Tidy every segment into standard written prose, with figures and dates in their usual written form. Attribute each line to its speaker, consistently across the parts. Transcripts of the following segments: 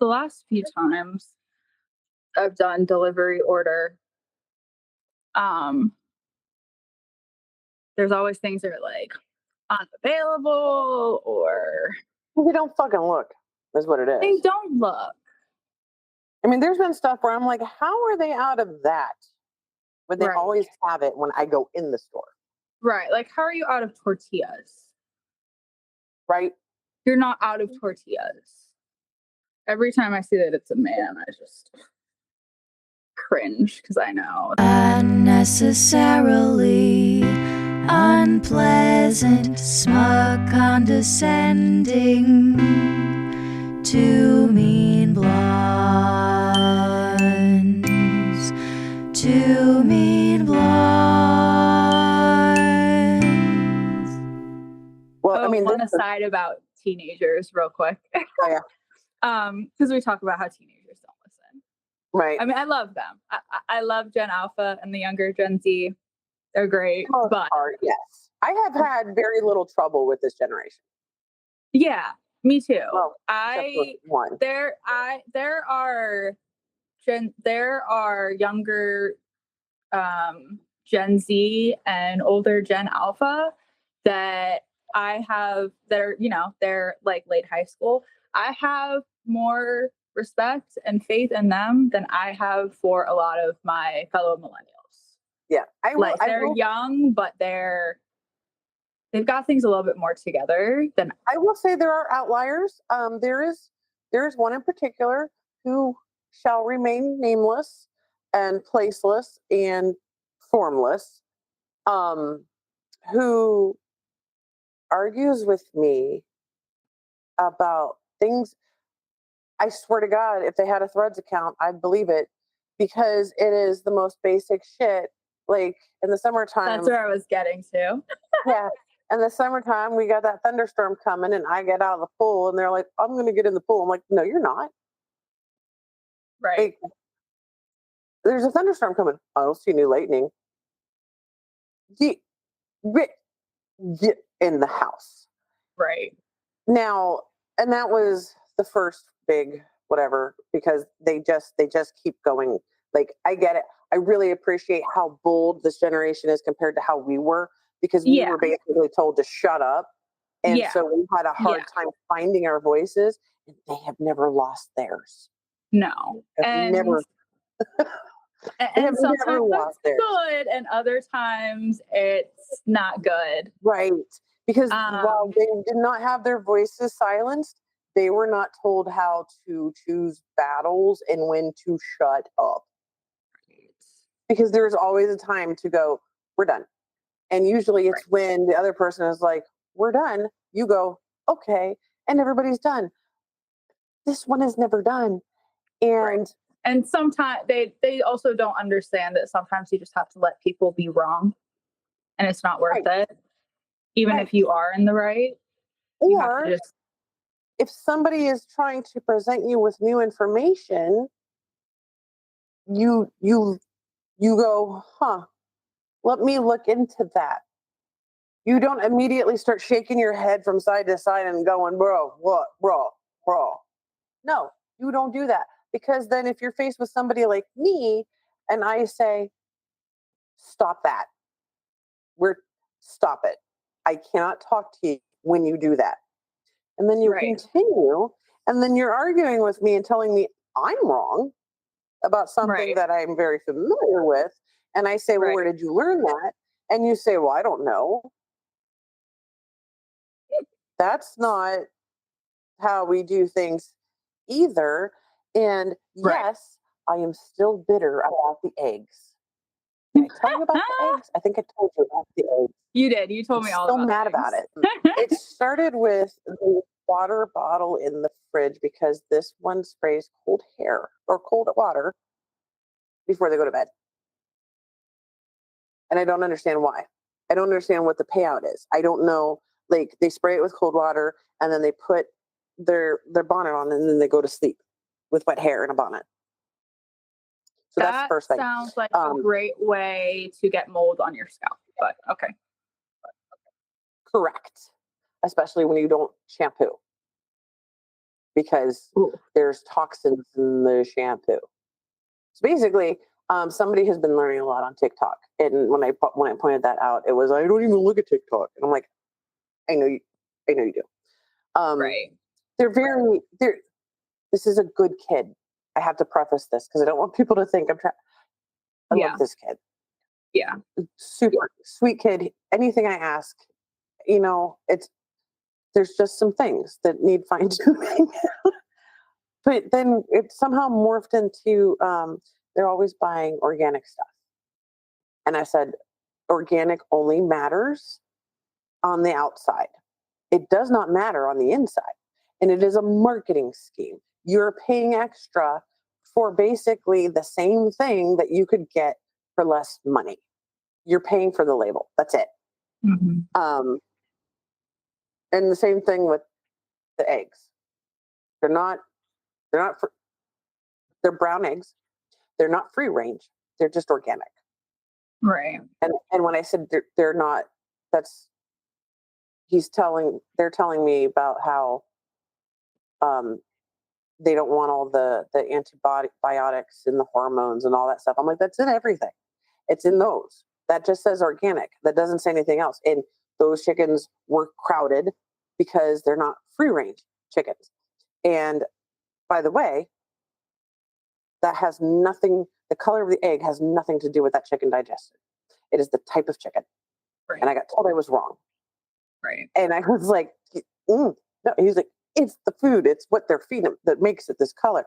Speaker 1: the last few times I've done delivery order, um, there's always things that are like unavailable or
Speaker 2: They don't fucking look, is what it
Speaker 1: they
Speaker 2: is.
Speaker 1: don't look.
Speaker 2: I mean, there's been stuff where I'm like, how are they out of that? But they
Speaker 1: Right.
Speaker 2: always have it when I go in the store.
Speaker 1: Right. Like, how are you out of tortillas?
Speaker 2: Right?
Speaker 1: You're not out of tortillas. Every time I see that it's a man, I just cringe because I know.
Speaker 3: Unnecessarily unpleasant, smug, condescending, two mean blondes, two mean blondes.
Speaker 2: Well, I mean,
Speaker 1: one aside about teenagers, real quick.
Speaker 2: Oh, yeah.
Speaker 1: Because we talk about how teenagers don't listen.
Speaker 2: Right.
Speaker 1: I mean, I love them. I love Gen Alpha and the younger Gen Z. They're great, but
Speaker 2: yes, I have had very little trouble with this generation.
Speaker 1: Yeah, me too.
Speaker 2: Well, one.
Speaker 1: There are younger Gen Z and older Gen Alpha that I have that are, they're like late high school. I have more respect and faith in them than I have for a lot of my fellow millennials.
Speaker 2: Yeah,
Speaker 1: they're young, but they've got things a little bit more together than
Speaker 2: I will say. There are outliers. There is one in particular who shall remain nameless and placeless and formless, who argues with me about things. I swear to God, if they had a Threads account, I'd believe it, because it is the most basic shit. Like in the summertime.
Speaker 1: That's where I was getting to.
Speaker 2: Yeah. In the summertime, we got that thunderstorm coming, and I get out of the pool, and they're like, I'm going to get in the pool. I'm like, no, you're not.
Speaker 1: Right.
Speaker 2: Like, there's a thunderstorm coming. I don't see any lightning. Get in the house.
Speaker 1: Right.
Speaker 2: Now, and that was the first big whatever, because they just keep going. Like, I get it. I really appreciate how bold this generation is compared to how we were, because we were basically told to shut up. And so we had a hard time finding our voices, and they have never lost theirs.
Speaker 1: No.
Speaker 2: And never.
Speaker 1: And sometimes that's good, and other times it's not good.
Speaker 2: Right. Because while they did not have their voices silenced, they were not told how to choose battles and when to shut up. Because there's always a time to go, we're done. And usually it's when the other person is like, we're done. You go, okay. And everybody's done. This one is never done.
Speaker 1: And sometimes they also don't understand that sometimes you just have to let people be wrong. And it's not worth it. Even if you are in the right.
Speaker 2: Or if somebody is trying to present you with new information, you go, let me look into that. You don't immediately start shaking your head from side to side and going, bro, what, bro. No, you don't do that. Because then if you're faced with somebody like me and I say, stop that. Stop it. I cannot talk to you when you do that. And then you continue, and then you're arguing with me and telling me I'm wrong about something that I'm very familiar with. And I say, well, where did you learn that? And you say, well, I don't know. That's not how we do things either. And yes, I am still bitter about the eggs. Did I tell you about the eggs? I think I told you about the eggs.
Speaker 1: You did. You told me all about it.
Speaker 2: I'm still mad about it. It started with the water bottle in the fridge, because this one sprays cold hair or cold water before they go to bed. And I don't understand why. I don't understand what the payout is. I don't know. Like, they spray it with cold water and then they put their bonnet on, and then they go to sleep with wet hair and a bonnet. So that's the first thing.
Speaker 1: Sounds like a great way to get mold on your scalp, but okay.
Speaker 2: Correct. Especially when you don't shampoo. because there's toxins in the shampoo. So basically, somebody has been learning a lot on TikTok, and when I pointed that out, it was, I don't even look at TikTok, and I'm like, I know you do.
Speaker 1: Right.
Speaker 2: They're this is a good kid. I have to preface this because I don't want people to think I
Speaker 1: Yeah.
Speaker 2: love this kid.
Speaker 1: Yeah.
Speaker 2: Super sweet kid. Anything I ask, there's just some things that need fine tuning. But then it somehow morphed into they're always buying organic stuff. And I said, organic only matters on the outside. It does not matter on the inside. And it is a marketing scheme. You're paying extra for basically the same thing that you could get for less money. You're paying for the label. That's it.
Speaker 1: Mm-hmm.
Speaker 2: And the same thing with the eggs. They're brown eggs. They're not free range. They're just organic.
Speaker 1: Right.
Speaker 2: And when I said they're not, they're telling me about how they don't want all the antibiotics and the hormones and all that stuff. I'm like, that's in everything. It's in those. That just says organic. That doesn't say anything else. And those chickens were crowded because they're not free range chickens. And by the way, that has nothing, the color of the egg has nothing to do with that chicken digestion. It is the type of chicken.
Speaker 1: Right.
Speaker 2: And I got told I was wrong.
Speaker 1: Right.
Speaker 2: And I was like, no. He's like, it's the food. It's what they're feeding them that makes it this color.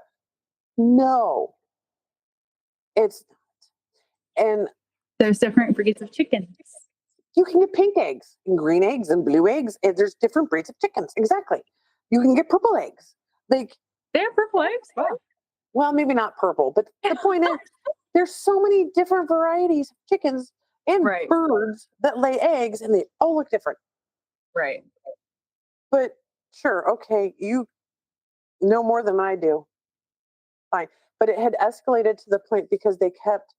Speaker 2: No, it's not. And
Speaker 1: there's different breeds of chickens.
Speaker 2: You can get pink eggs and green eggs and blue eggs. And there's different breeds of chickens. Exactly. You can get purple eggs. Like,
Speaker 1: they have purple eggs? Wow.
Speaker 2: Well, maybe not purple, but the point is there's so many different varieties of chickens and birds that lay eggs, and they all look different.
Speaker 1: Right.
Speaker 2: But sure, okay, you know more than I do. Fine. But it had escalated to the point because they kept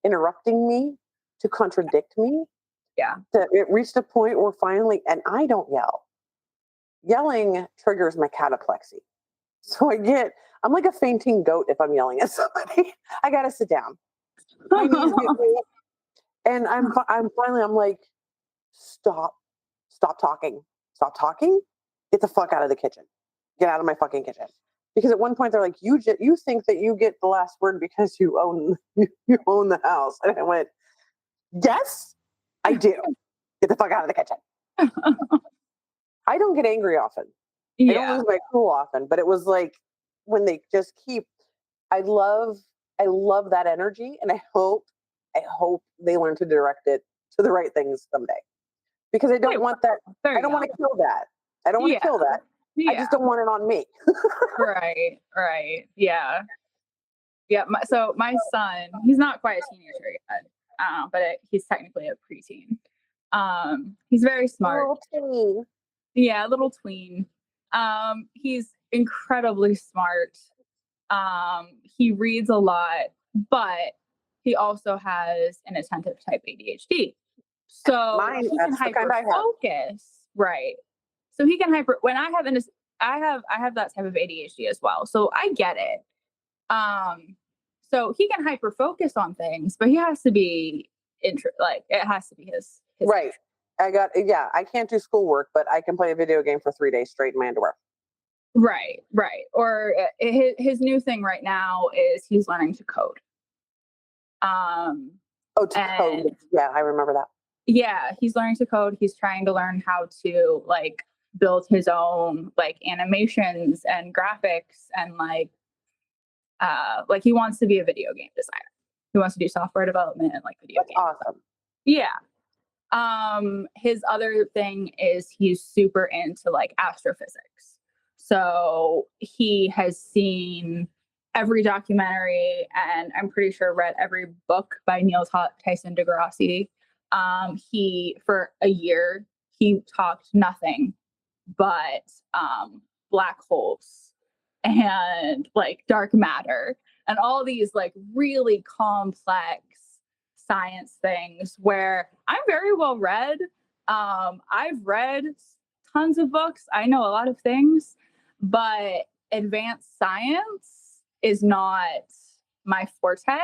Speaker 2: interrupting me to contradict me.
Speaker 1: Yeah.
Speaker 2: That it reached a point where finally, and I don't yell. Yelling triggers my cataplexy. So I'm like a fainting goat if I'm yelling at somebody. I gotta sit down. My knees get weak. And I'm like, stop talking. Stop talking. Get the fuck out of the kitchen. Get out of my fucking kitchen. Because at one point they're like, you think that you get the last word because you own the house. And I went, yes, I do. Get the fuck out of the kitchen. I don't get angry often. I don't lose my cool often, but it was like when they just I love that energy, and I hope they learn to direct it to the right things someday. Because I don't want that. I don't want to kill that. I don't want to kill that. Yeah. I just don't want it on me.
Speaker 1: Right. Yeah. Yeah. So my son, he's not quite a teenager yet, but he's technically a preteen. He's very smart.
Speaker 2: Little tween.
Speaker 1: Yeah, little tween. He's incredibly smart. He reads a lot, but he also has an attentive type ADHD. So he can hyper focus. Right. So he can when I have that type of ADHD as well. So I get it. So he can hyper focus on things, but he has to be it has to be his
Speaker 2: right. I can't do schoolwork, but I can play a video game for 3 days straight in my underwear.
Speaker 1: Right. Or his new thing right now is he's learning to code.
Speaker 2: Code. Yeah, I remember that.
Speaker 1: Yeah, he's learning to code. He's trying to learn how to build his own animations and graphics and he wants to be a video game designer. He wants to do software development and video games.
Speaker 2: Awesome.
Speaker 1: Yeah. His other thing is he's super into astrophysics. So he has seen every documentary and I'm pretty sure read every book by Neil Tyson deGrasse. He, for a year, he talked nothing but black holes and dark matter and all these really complex science things where I'm very well read. I've read tons of books. I know a lot of things. but advanced science is not my forte.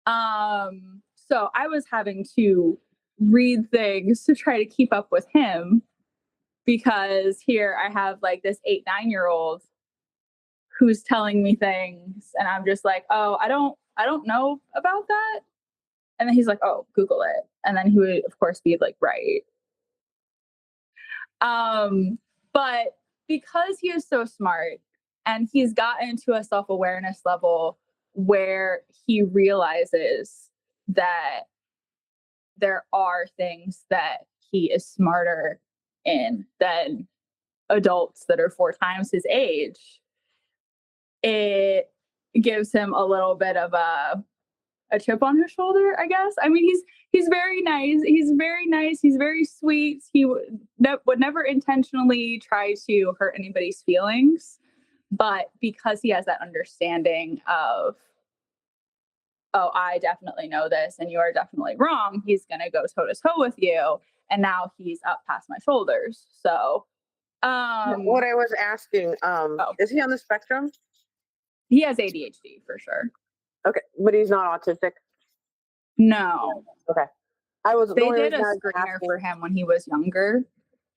Speaker 1: So I was having to read things to try to keep up with him, because here I have like this 8-9-year-old who's telling me things, and I'm just like, oh, I don't know about that. And then he's like, oh, Google it. And then he would, of course, be like, right. But because he is so smart and he's gotten to a self-awareness level where he realizes that there are things that he is smarter in than adults that are 4 times his age, it gives him a little bit of a chip on his shoulder, I guess. I mean, he's very nice. He's very nice. He's very sweet. He would never intentionally try to hurt anybody's feelings, but because he has that understanding of, oh, I definitely know this and you are definitely wrong, he's going to go toe to toe with you. And now he's up past my shoulders. So,
Speaker 2: what I was asking, is he on the spectrum?
Speaker 1: he has ADHD for sure.
Speaker 2: Okay, but he's not autistic?
Speaker 1: No.
Speaker 2: Okay.
Speaker 1: They did a screener for him when he was younger.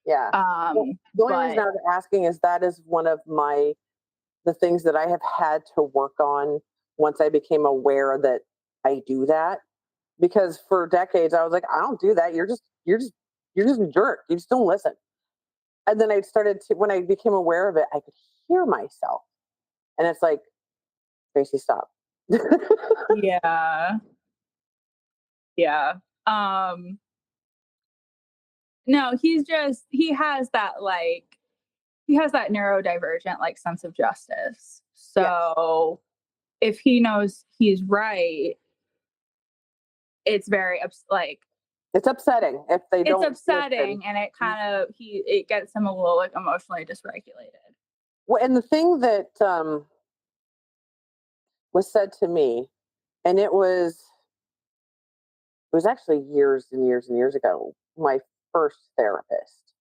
Speaker 2: Yeah. The only reason I was asking is that is one of the things that I have had to work on once I became aware that I do that. Because for decades I was like, I don't do that. You're just a jerk. You just don't listen. And then I started to, when I became aware of it, I could hear myself. And it's like, Tracy, stop.
Speaker 1: Yeah. Yeah. No, he has that neurodivergent like sense of justice. So if he knows he's right, it's very
Speaker 2: it's upsetting if they don't.
Speaker 1: It's upsetting, and it kind of it gets him a little like emotionally dysregulated.
Speaker 2: Well, and the thing that was said to me, and it was actually years and years and years ago, my first therapist,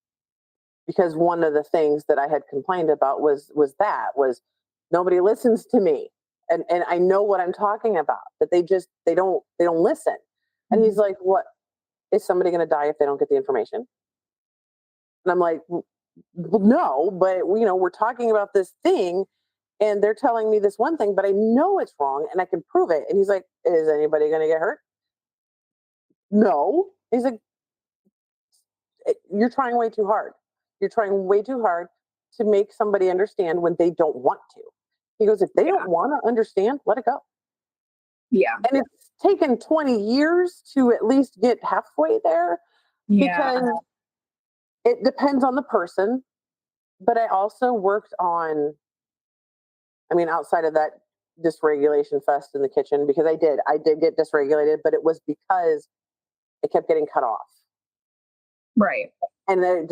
Speaker 2: because one of the things that I had complained about was nobody listens to me, and I know what I'm talking about, but they don't listen. And he's like, what, is somebody going to die if they don't get the information? And I'm like, well, no, but we're talking about this thing and they're telling me this one thing, but I know it's wrong and I can prove it. And he's like, is anybody going to get hurt? No. He's like, you're trying way too hard. You're trying way too hard to make somebody understand when they don't want to. He goes, if they don't want to understand, let it go.
Speaker 1: Yeah.
Speaker 2: And it's taken 20 years to at least get halfway there, because it depends on the person. But I also worked on, outside of that dysregulation fest in the kitchen, because I did get dysregulated, but it was because it kept getting cut off.
Speaker 1: Right.
Speaker 2: And then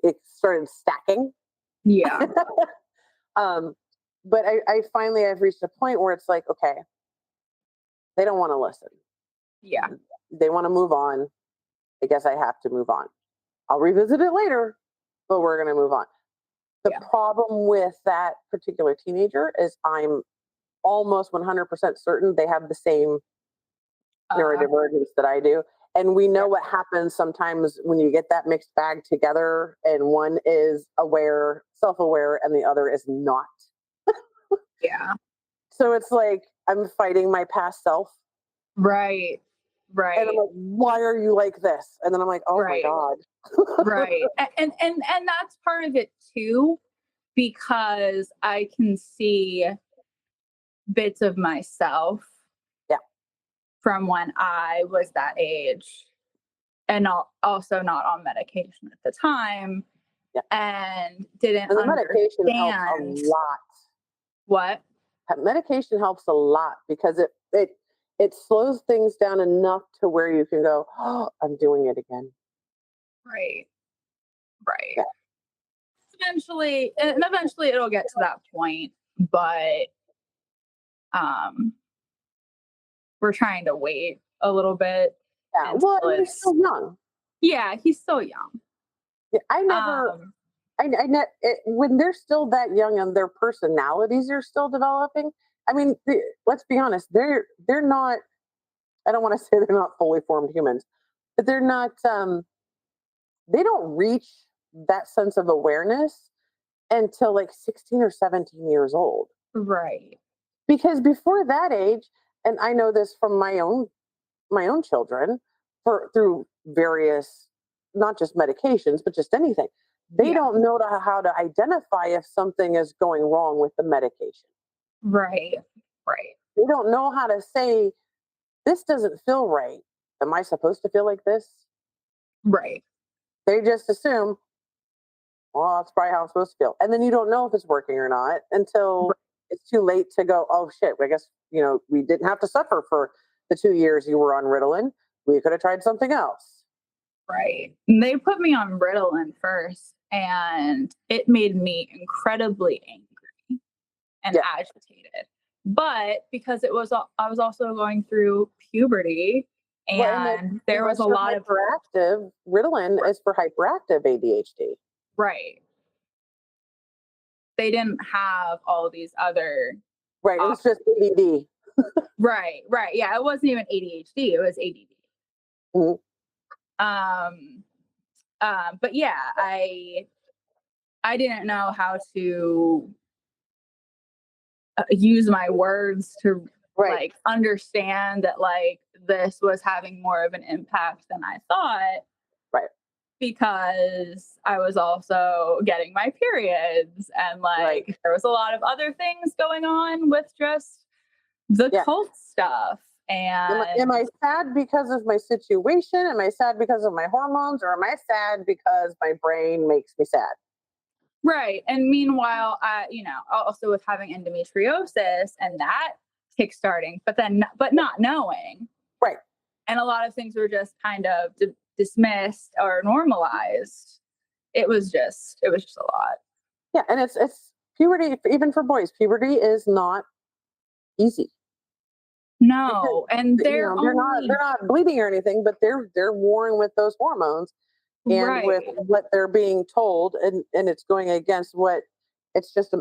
Speaker 2: it started stacking.
Speaker 1: Yeah.
Speaker 2: But I've reached a point where it's like, okay, they don't want to listen.
Speaker 1: Yeah.
Speaker 2: They want to move on. I guess I have to move on. I'll revisit it later, but we're going to move on. The problem with that particular teenager is I'm almost 100% certain they have the same neurodivergence that I do. And we know what happens sometimes when you get that mixed bag together and one is aware, self-aware, and the other is not.
Speaker 1: Yeah.
Speaker 2: So it's like I'm fighting my past self.
Speaker 1: Right. Right.
Speaker 2: And I'm like, why are you like this? And then I'm like, oh my God.
Speaker 1: Right. And that's part of it too, because I can see bits of myself from when I was that age, and also not on medication at the time, and didn't
Speaker 2: and the
Speaker 1: understand.
Speaker 2: Medication helps a lot.
Speaker 1: What?
Speaker 2: Medication helps a lot because it slows things down enough to where you can go, oh, I'm doing it again.
Speaker 1: Right. Yeah. Eventually it'll get to that point, but we're trying to wait a little bit.
Speaker 2: Yeah, well, he's still young.
Speaker 1: Yeah, he's so young.
Speaker 2: Yeah, I never when they're still that young and their personalities are still developing. I mean, let's be honest, they're not. I don't want to say they're not fully formed humans, but they're not. They don't reach that sense of awareness until like 16 or 17 years old.
Speaker 1: Right.
Speaker 2: Because before that age, and I know this from my own children, through various, not just medications but just anything, they
Speaker 1: Yeah.
Speaker 2: don't know how to identify if something is going wrong with the medication.
Speaker 1: Right. Right.
Speaker 2: They don't know how to say, this doesn't feel right, am I supposed to feel like this?
Speaker 1: Right.
Speaker 2: They just assume, well, that's probably how I'm supposed to feel, and then you don't know if it's working or not until it's too late to go, oh shit, I guess we didn't have to suffer for the 2 years you were on Ritalin. We could have tried something else.
Speaker 1: Right. And they put me on Ritalin first, and it made me incredibly angry and
Speaker 2: Yeah.
Speaker 1: agitated. But because I was also going through puberty,
Speaker 2: Well,
Speaker 1: and there was a lot of
Speaker 2: hyperactive. Ritalin is for hyperactive ADHD.
Speaker 1: right. They didn't have all these other
Speaker 2: Right. It was just ADD.
Speaker 1: right. Yeah, it wasn't even ADHD, it was ADD.
Speaker 2: Mhm.
Speaker 1: But yeah, I didn't know how to use my words to
Speaker 2: Right.
Speaker 1: like understand that like this was having more of an impact than I thought.
Speaker 2: Right.
Speaker 1: Because I was also getting my periods, and like there was a lot of other things going on with just the cult stuff. And
Speaker 2: am I sad because of my situation? Am I sad because of my hormones? Or am I sad because my brain makes me sad?
Speaker 1: right. And meanwhile, also with having endometriosis and that kickstarting, but not knowing.
Speaker 2: Right.
Speaker 1: And a lot of things were just kind of dismissed or normalized. It was just a lot.
Speaker 2: Yeah, and it's puberty. Even for boys, puberty is not easy.
Speaker 1: No, and
Speaker 2: They're not bleeding or anything, but they're warring with those hormones and with what they're being told, and it's going against what it's just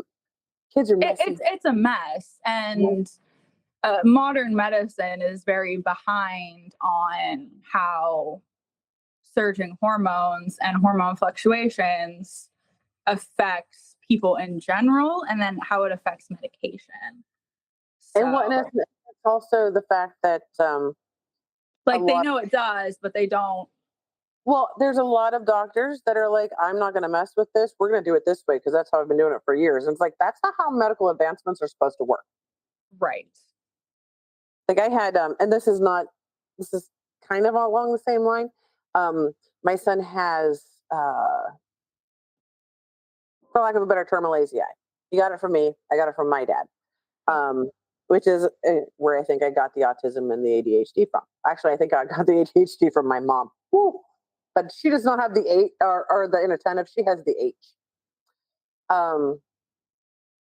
Speaker 2: kids are messy.
Speaker 1: It's a mess, and modern medicine is very behind on how surging hormones and hormone fluctuations affects people in general, and then how it affects medication.
Speaker 2: And it's also the fact that
Speaker 1: like they know it does, but they don't.
Speaker 2: Well, there's a lot of doctors that are like, I'm not going to mess with this. We're going to do it this way because that's how I've been doing it for years. And it's like, that's not how medical advancements are supposed to work.
Speaker 1: Right.
Speaker 2: Like I had, and this is kind of along the same line. My son has, for lack of a better term, a lazy eye. He got it from me. I got it from my dad, which is where I think I got the autism and the ADHD from. Actually, I think I got the ADHD from my mom. Woo. But she does not have the A or the inattentive. She has the H.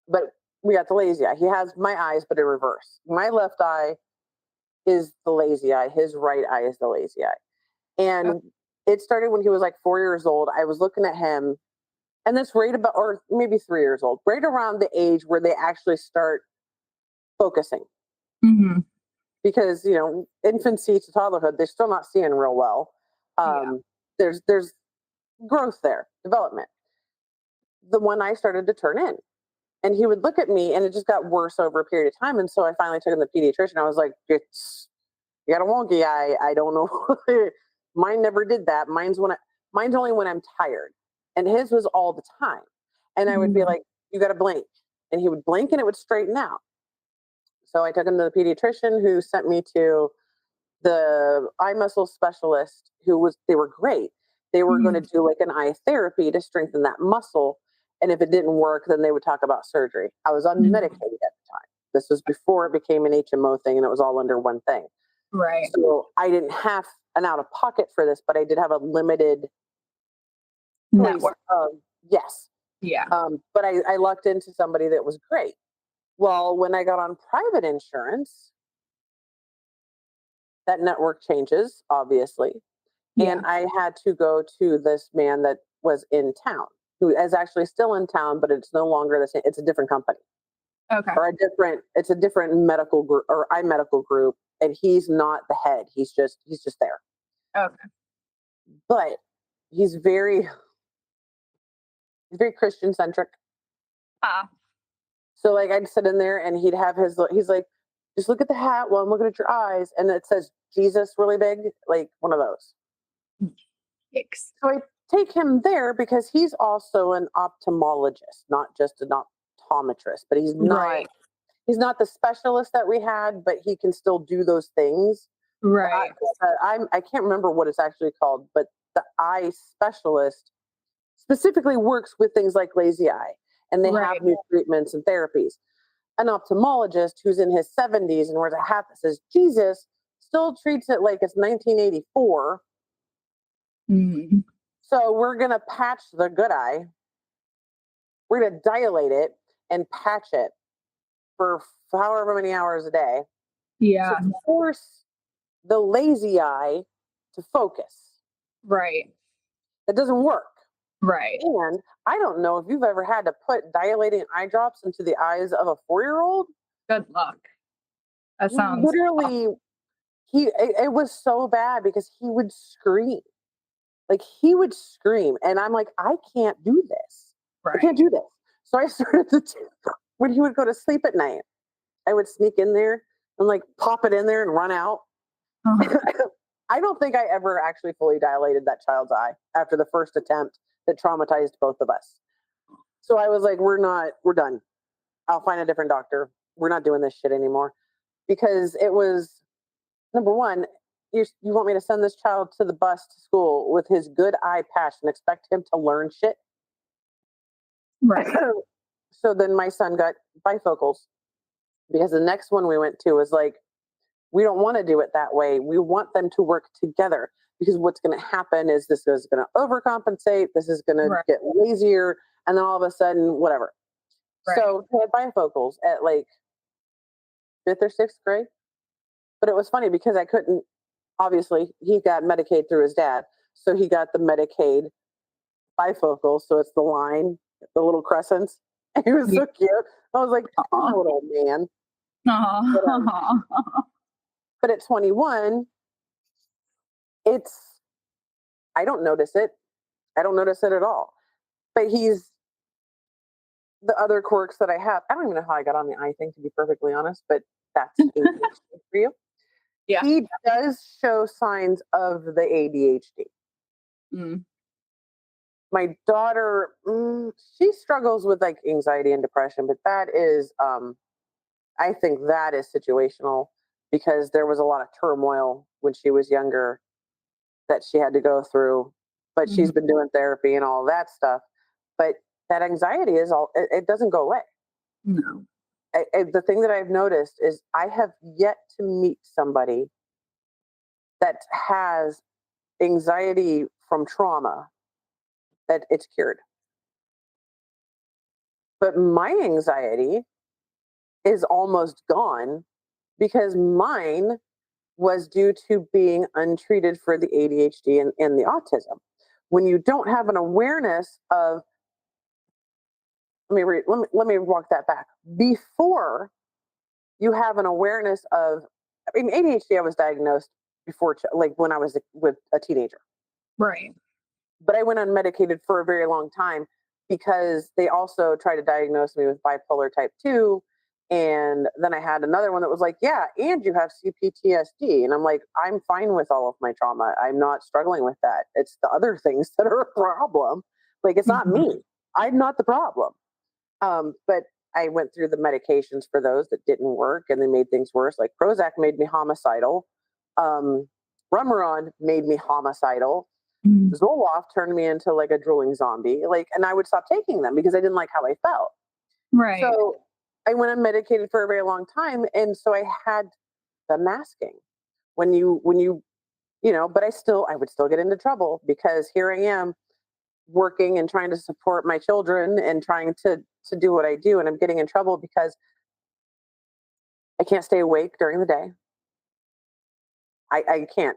Speaker 2: But we got the lazy eye. He has my eyes, but in reverse. My left eye is the lazy eye. His right eye is the lazy eye. And it started when he was like 4 years old. I was looking at him, and that's right about, or maybe 3 years old, right around the age where they actually start focusing.
Speaker 1: Mm-hmm.
Speaker 2: Because, infancy to toddlerhood, they're still not seeing real well. There's growth there, development. The one eye started to turn in, and he would look at me, and it just got worse over a period of time. And so I finally took him to the pediatrician. I was like, you got a wonky eye. I don't know. Mine never did that. Mine's only when I'm tired, and his was all the time. And I would be like, you got to blink, and he would blink, and it would straighten out. So I took him to the pediatrician, who sent me to the eye muscle specialist, they were great. They were going to do like an eye therapy to strengthen that muscle. And if it didn't work, then they would talk about surgery. I was unmedicated at the time. This was before it became an HMO thing, and it was all under one thing.
Speaker 1: Right.
Speaker 2: So I didn't have an out of pocket for this, but I did have a limited
Speaker 1: network.
Speaker 2: Yes.
Speaker 1: Yeah.
Speaker 2: But I lucked into somebody that was great. Well, when I got on private insurance, that network changes, obviously.
Speaker 1: Yeah.
Speaker 2: And I had to go to this man that was in town, who is actually still in town, but it's no longer the same. It's a different company
Speaker 1: Okay.
Speaker 2: or it's a different medical group or eye medical group. And he's not the head. He's just there.
Speaker 1: Okay.
Speaker 2: But he's very Christian centric.
Speaker 1: Ah.
Speaker 2: So like I'd sit in there and he's like, just look at the hat while I'm looking at your eyes. And it says Jesus really big, like one of those.
Speaker 1: Yikes.
Speaker 2: So I take him there because he's also an ophthalmologist, not just an optometrist, but he's
Speaker 1: Right.
Speaker 2: not the specialist that we had, but he can still do those things.
Speaker 1: Right.
Speaker 2: I can't remember what it's actually called, but the eye specialist specifically works with things like lazy eye, and they
Speaker 1: Right.
Speaker 2: have new treatments and therapies. An ophthalmologist who's in his 70s and wears a hat that says Jesus still treats it like it's 1984.
Speaker 1: Mm.
Speaker 2: So we're going to patch the good eye. We're going to dilate it and patch it for however many hours a day
Speaker 1: Yeah.
Speaker 2: to force the lazy eye to focus.
Speaker 1: Right.
Speaker 2: That doesn't work.
Speaker 1: Right.
Speaker 2: And I don't know if you've ever had to put dilating eye drops into the eyes of a 4-year-old.
Speaker 1: Good luck. That sounds
Speaker 2: Literally, it was so bad because he would scream. Like he would scream. And I'm like, I can't do this. I can't do this. So I started when he would go to sleep at night, I would sneak in there and like pop it in there and run out.
Speaker 1: Uh-huh.
Speaker 2: I don't think I ever actually fully dilated that child's eye after the first attempt that traumatized both of us. So I was like, we're done. I'll find a different doctor. We're not doing this shit anymore. Because it was, number one, you want me to send this child to the bus to school with his good eye patch and expect him to learn shit?
Speaker 1: Right.
Speaker 2: So then my son got bifocals because the next one we went to was like, we don't want to do it that way. We want them to work together because what's going to happen is this is going to overcompensate. This is going to get lazier. And then all of a sudden, whatever.
Speaker 1: Right.
Speaker 2: So he had bifocals at like 5th or 6th grade. But it was funny because I couldn't, obviously, he got Medicaid through his dad. So he got the Medicaid bifocals. So it's the line, the little crescents. And he was so cute. I was like, oh, little man. But at 21, I don't notice it. I don't notice it at all. But he's the other quirks that I have. I don't even know how I got on the eye thing, to be perfectly honest, but that's ADHD for you.
Speaker 1: Yeah.
Speaker 2: He does show signs of the ADHD.
Speaker 1: Mm.
Speaker 2: My daughter, she struggles with like anxiety and depression, but that is, I think that is situational because there was a lot of turmoil when she was younger that she had to go through, but she's been doing therapy and all that stuff. But that anxiety it doesn't go away.
Speaker 1: No.
Speaker 2: The thing that I've noticed is I have yet to meet somebody that has anxiety from trauma that it's cured. But my anxiety is almost gone because mine was due to being untreated for the ADHD and the autism. When you don't have an awareness of, let me walk that back. Before you have an awareness of, ADHD I was diagnosed before, like when I was with a teenager.
Speaker 1: Right.
Speaker 2: But I went unmedicated for a very long time because they also tried to diagnose me with bipolar type 2. And then I had another one that was like, yeah, and you have CPTSD. And I'm like, I'm fine with all of my trauma. I'm not struggling with that. It's the other things that are a problem. Like, it's not me. I'm not the problem. But I went through the medications for those that didn't work and they made things worse. Like Prozac made me homicidal. Remeron made me homicidal. Zoloft turned me into like a drooling zombie. Like, and I would stop taking them because I didn't like how I felt.
Speaker 1: Right.
Speaker 2: So I went unmedicated for a very long time. And so I had the masking when you, but I would still get into trouble because here I am working and trying to support my children and trying to do what I do. And I'm getting in trouble because I can't stay awake during the day. I can't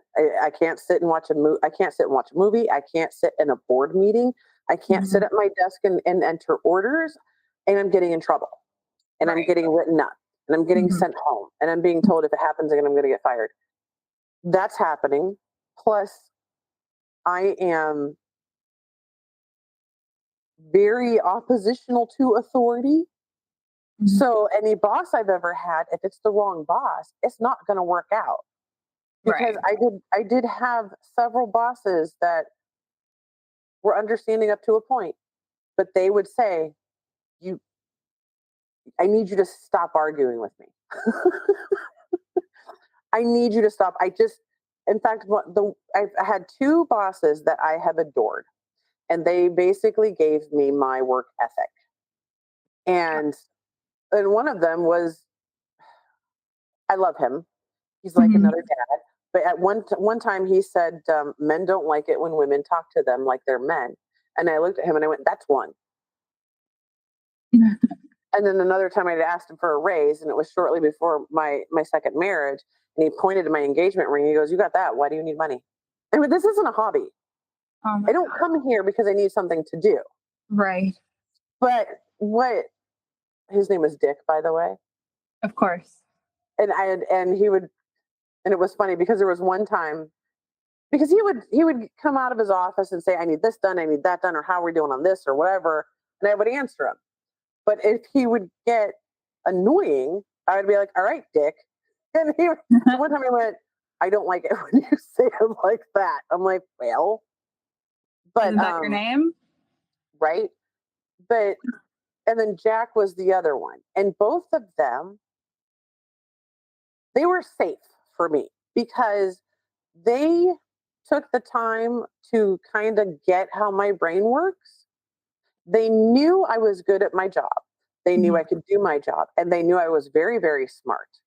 Speaker 2: sit and watch a movie. I can't sit and watch a movie. I can't sit in a board meeting I can't sit at my desk and enter orders, and I'm getting in trouble, and I'm
Speaker 1: Right.
Speaker 2: getting written up, and I'm getting sent home, and I'm being told if it happens again, I'm going to get fired. That's happening. Plus, I am very oppositional to authority. So any boss I've ever had, if it's the wrong boss, it's not going to work out. Because
Speaker 1: Right.
Speaker 2: I did have several bosses that were understanding up to a point, but they would say, "You, I need you to stop arguing with me. I need you to stop." In fact, I had two bosses that I have adored, and they basically gave me my work ethic. And one of them was, I love him. He's like
Speaker 1: Mhm.
Speaker 2: another dad. But at one time he said, "Men don't like it when women talk to them like they're men." And I looked at him and I went, "That's one." And then another time I had asked him for a raise, and it was shortly before my second marriage. And he pointed to my engagement ring. He goes, "You got that? Why do you need money?" I mean, this isn't a hobby.
Speaker 1: Oh my
Speaker 2: I don't
Speaker 1: God.
Speaker 2: come here because I need something to do.
Speaker 1: Right.
Speaker 2: But what his name was Dick, by the way.
Speaker 1: Of course.
Speaker 2: And he would, and it was funny because there was one time, because he would come out of his office and say, "I need this done, I need that done, or how are we doing on this or whatever," and I would answer him. But if he would get annoying, I would be like, "All right, Dick." And so one time he went, "I don't like it when you say it like that." I'm like, "Well," but
Speaker 1: Isn't that your name?
Speaker 2: right. But and then Jack was the other one, and both of them, they were safe for me because they took the time to kind of get how my brain works. They knew I was good at my job. They knew I
Speaker 1: Mhm.
Speaker 2: could do my job, and they knew I was very, very smart.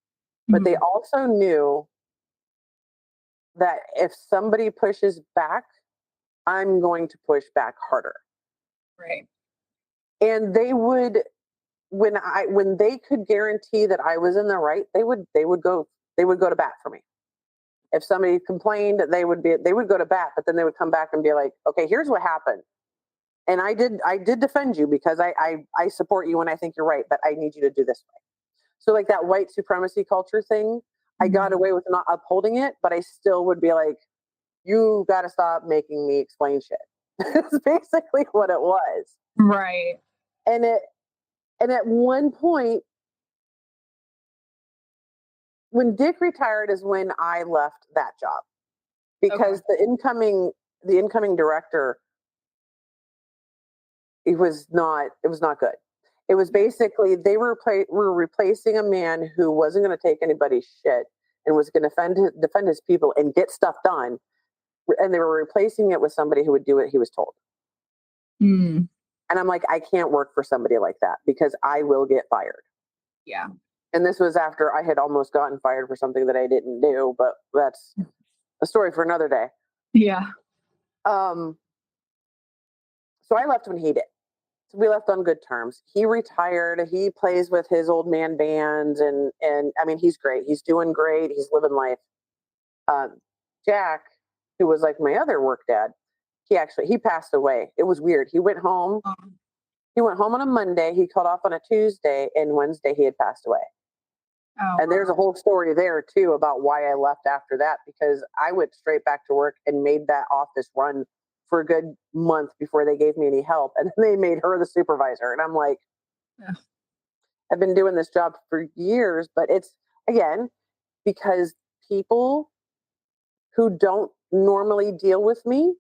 Speaker 2: But they
Speaker 1: Mhm.
Speaker 2: also knew that if somebody pushes back, I'm going to push back harder.
Speaker 1: Right.
Speaker 2: And they would, when they could guarantee that I was in the right, they would go to bat for me. If somebody complained, they would go to bat, but then they would come back and be like, "Okay, here's what happened. And I did defend you because I support you and I think you're right, but I need you to do this way." So like that white supremacy culture thing, I got
Speaker 1: Mhm.
Speaker 2: away with not upholding it, but I still would be like, "You got to stop making me explain shit." It's basically what it was.
Speaker 1: Right.
Speaker 2: And it and at one point, when Dick retired is when I left that job
Speaker 1: Okay.
Speaker 2: because the incoming director, it was not good. It was basically were replacing a man who wasn't going to take anybody's shit and was going to defend his people and get stuff done, and they were replacing it with somebody who would do what he was told.
Speaker 1: Mm.
Speaker 2: And I'm like, I can't work for somebody like that because I will get fired.
Speaker 1: Yeah.
Speaker 2: And this was after I had almost gotten fired for something that I didn't do, but that's a story for another day.
Speaker 1: Yeah.
Speaker 2: Um, so I left when he did. So we left on good terms. He retired. He plays with his old man band, and I mean, he's great. He's doing great. He's living life. Um, Jack, who was like my other work dad, he passed away. It was weird. He went home.
Speaker 1: Um,
Speaker 2: He went home on a Monday. He called off on a Tuesday, and Wednesday he had passed away.
Speaker 1: oh
Speaker 2: And there's a
Speaker 1: wow.
Speaker 2: whole story there too about why I left after that, because I went straight back to work and made that office run for a good month before they gave me any help. And then they made her the supervisor. And I'm like,
Speaker 1: Yeah.
Speaker 2: I've been doing this job for years, but it's again because people who don't normally deal with me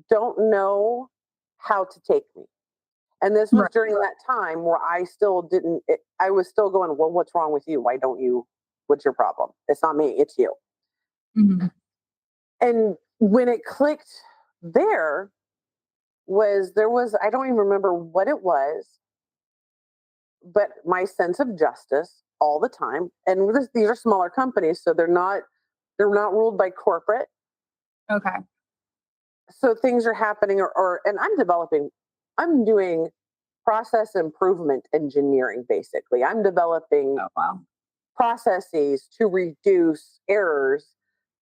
Speaker 2: don't know how to take me. And this was
Speaker 1: Right.
Speaker 2: during that time where I still didn't, I was still going, "Well, what's wrong with you? Why don't you? What's your problem? It's not me, it's you."
Speaker 1: Mhm.
Speaker 2: And when it clicked there I don't even remember what it was, but my sense of justice all the time. And these are smaller companies, so they're not ruled by corporate.
Speaker 1: Okay.
Speaker 2: So things are happening, and I'm doing process improvement engineering. Basically, I'm developing
Speaker 1: Oh wow.
Speaker 2: processes to reduce errors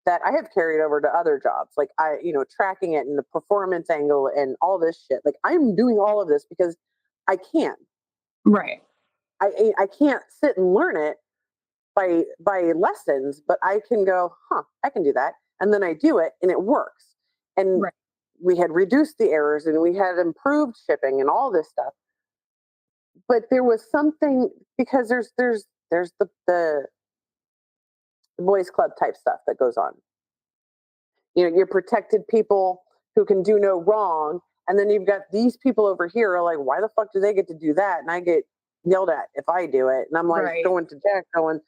Speaker 2: that I have carried over to other jobs. Like tracking it and the performance angle and all this shit. Like I'm doing all of this because I can.
Speaker 1: Right.
Speaker 2: I can't sit and learn it by lessons, but I can go, I can do that. And then I do it and it works. And
Speaker 1: Right.
Speaker 2: we had reduced the errors and we had improved shipping and all this stuff. But there was something, because there's the boys club type stuff that goes on. You're protected people who can do no wrong. And then you've got these people over here are like, why the fuck do they get to do that? And I get yelled at if I do it. And I'm like
Speaker 1: Right.
Speaker 2: going to Jack going,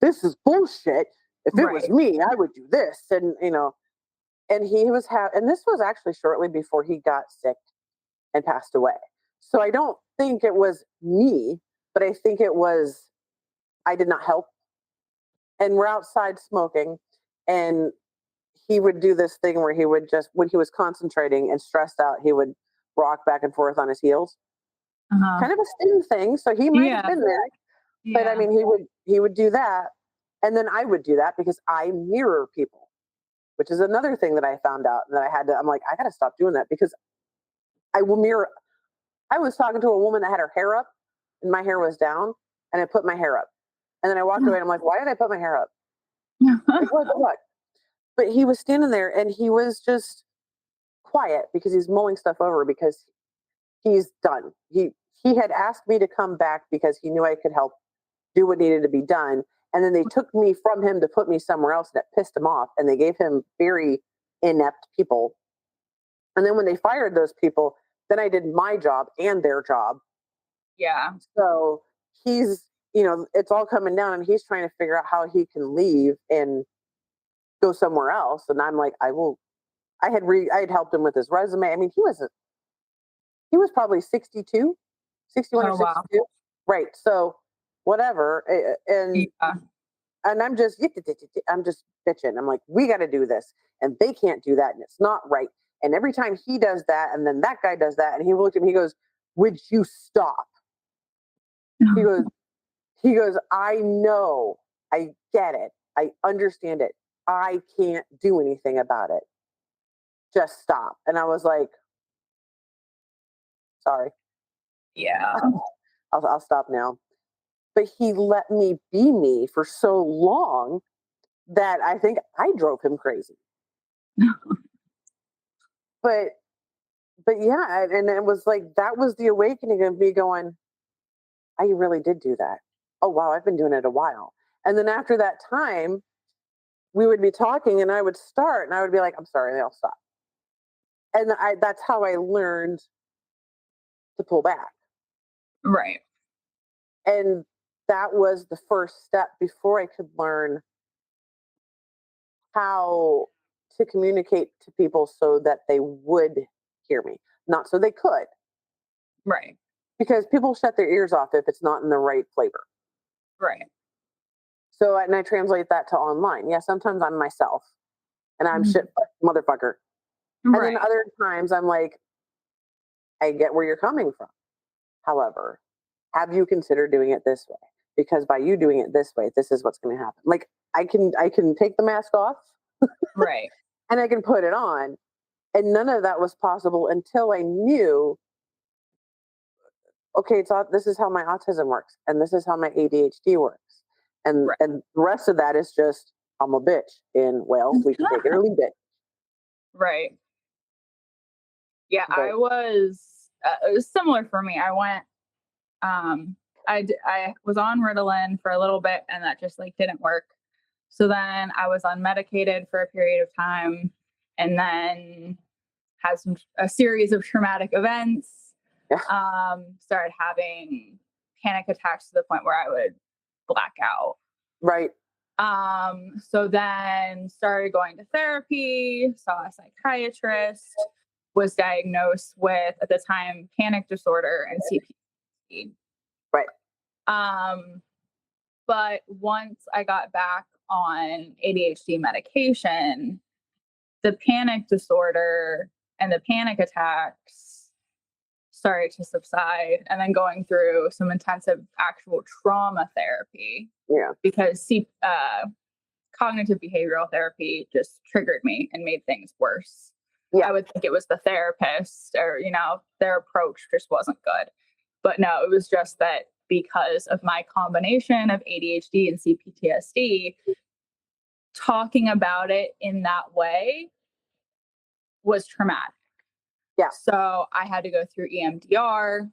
Speaker 2: this is bullshit. If it was
Speaker 1: Right.
Speaker 2: me, I would do this. And, and he was and this was actually shortly before he got sick and passed away. So I don't think it was me, but I think it was, I did not help. And we're outside smoking, and he would do this thing where he would just, when he was concentrating and stressed out, he would rock back and forth on his heels.
Speaker 1: Uh-huh.
Speaker 2: Kind of a sting thing. So he might have been there. But I mean, he would do that. And then I would do that because I mirror people, which is another thing that I found out that I'm like, I got to stop doing that because I will mirror. I was talking to a woman that had her hair up and my hair was down, and I put my hair up. And then I walked away and I'm like, why did I put my hair up? Like, what? But he was standing there and he was just quiet because he's mulling stuff over because he's done. He had asked me to come back because he knew I could help do what needed to be done. And then they took me from him to put me somewhere else, and that pissed him off. And they gave him very inept people. And then when they fired those people, then I did my job and their job.
Speaker 1: Yeah.
Speaker 2: So he's, it's all coming down, and he's trying to figure out how he can leave and go somewhere else. And I'm like, I had helped him with his resume. I mean, he was probably 61 or 62.
Speaker 1: Wow.
Speaker 2: Right. So whatever. And I'm just bitching. I'm like, we got to do this, and they can't do that, and it's not right. And every time he does that, and then that guy does that, and he looked at me, he goes, would you stop? He goes, I know, I get it. I understand it. I can't do anything about it. Just stop. And I was like, sorry.
Speaker 1: Yeah.
Speaker 2: I'll stop now. But he let me be me for so long that I think I drove him crazy. But yeah, and it was like, that was the awakening of me going, I really did do that. Oh, wow, I've been doing it a while. And then after that time, we would be talking and I would start and I would be like, I'm sorry, and they'll stop. And that's how I learned to pull back.
Speaker 1: Right.
Speaker 2: And that was the first step before I could learn how to communicate to people so that they would hear me, not so they could.
Speaker 1: Right.
Speaker 2: Because people shut their ears off if it's not in the right flavor.
Speaker 1: Right.
Speaker 2: So, and I translate that to online. Yeah, sometimes I'm myself and I'm shit motherfucker. And then other times I'm like, I get where you're coming from. However, have you considered doing it this way? Because by you doing it this way, this is what's going to happen. Like I can take the mask off,
Speaker 1: Right.
Speaker 2: and I can put it on. And none of that was possible until I knew, okay, this is how my autism works, and this is how my ADHD works. And and the rest of that is just, I'm a bitch. And well, we can take it or leave it.
Speaker 1: Right. Yeah,
Speaker 2: But
Speaker 1: it was similar for me. I went, I was on Ritalin for a little bit, and that just like didn't work. So then I was unmedicated for a period of time, and then had a series of traumatic events.
Speaker 2: Yeah.
Speaker 1: Started having panic attacks to the point where I would black out.
Speaker 2: Right.
Speaker 1: So then started going to therapy, saw a psychiatrist, was diagnosed with, at the time, panic disorder and CPD.
Speaker 2: Right.
Speaker 1: But once I got back on ADHD medication, the panic disorder and the panic attacks started to subside, and then going through some intensive actual trauma therapy.
Speaker 2: Yeah.
Speaker 1: Because cognitive behavioral therapy just triggered me and made things worse.
Speaker 2: Yeah.
Speaker 1: I would think it was the therapist or, their approach just wasn't good. But no, it was just that because of my combination of ADHD and CPTSD, talking about it in that way was traumatic.
Speaker 2: Yeah.
Speaker 1: So I had to go through EMDR.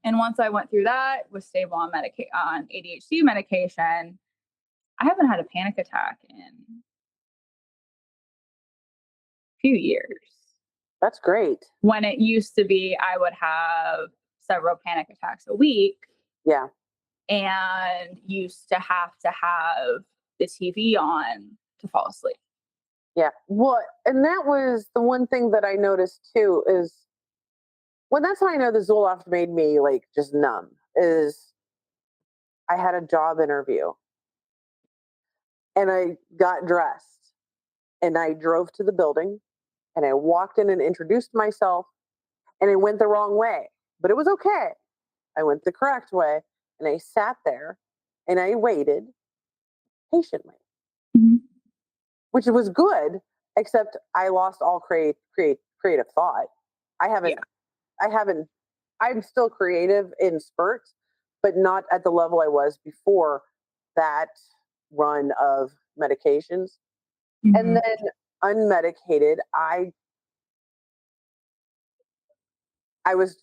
Speaker 1: And once I went through that, was stable on ADHD medication, I haven't had a panic attack in a few years.
Speaker 2: That's great.
Speaker 1: When it used to be, I would have several panic attacks a week.
Speaker 2: Yeah.
Speaker 1: And used to have the TV on to fall asleep.
Speaker 2: Yeah. Well, and that was the one thing that I noticed too is that's how I know the Zoloft made me like just numb is I had a job interview and I got dressed and I drove to the building and I walked in and introduced myself and I went the wrong way, but it was okay. I went the correct way and I sat there and I waited patiently,
Speaker 1: Mm-hmm.
Speaker 2: which was good, except I lost all creative thought. I'm still creative in spurts, but not at the level I was before that run of medications.
Speaker 1: Mm-hmm.
Speaker 2: And then unmedicated, I was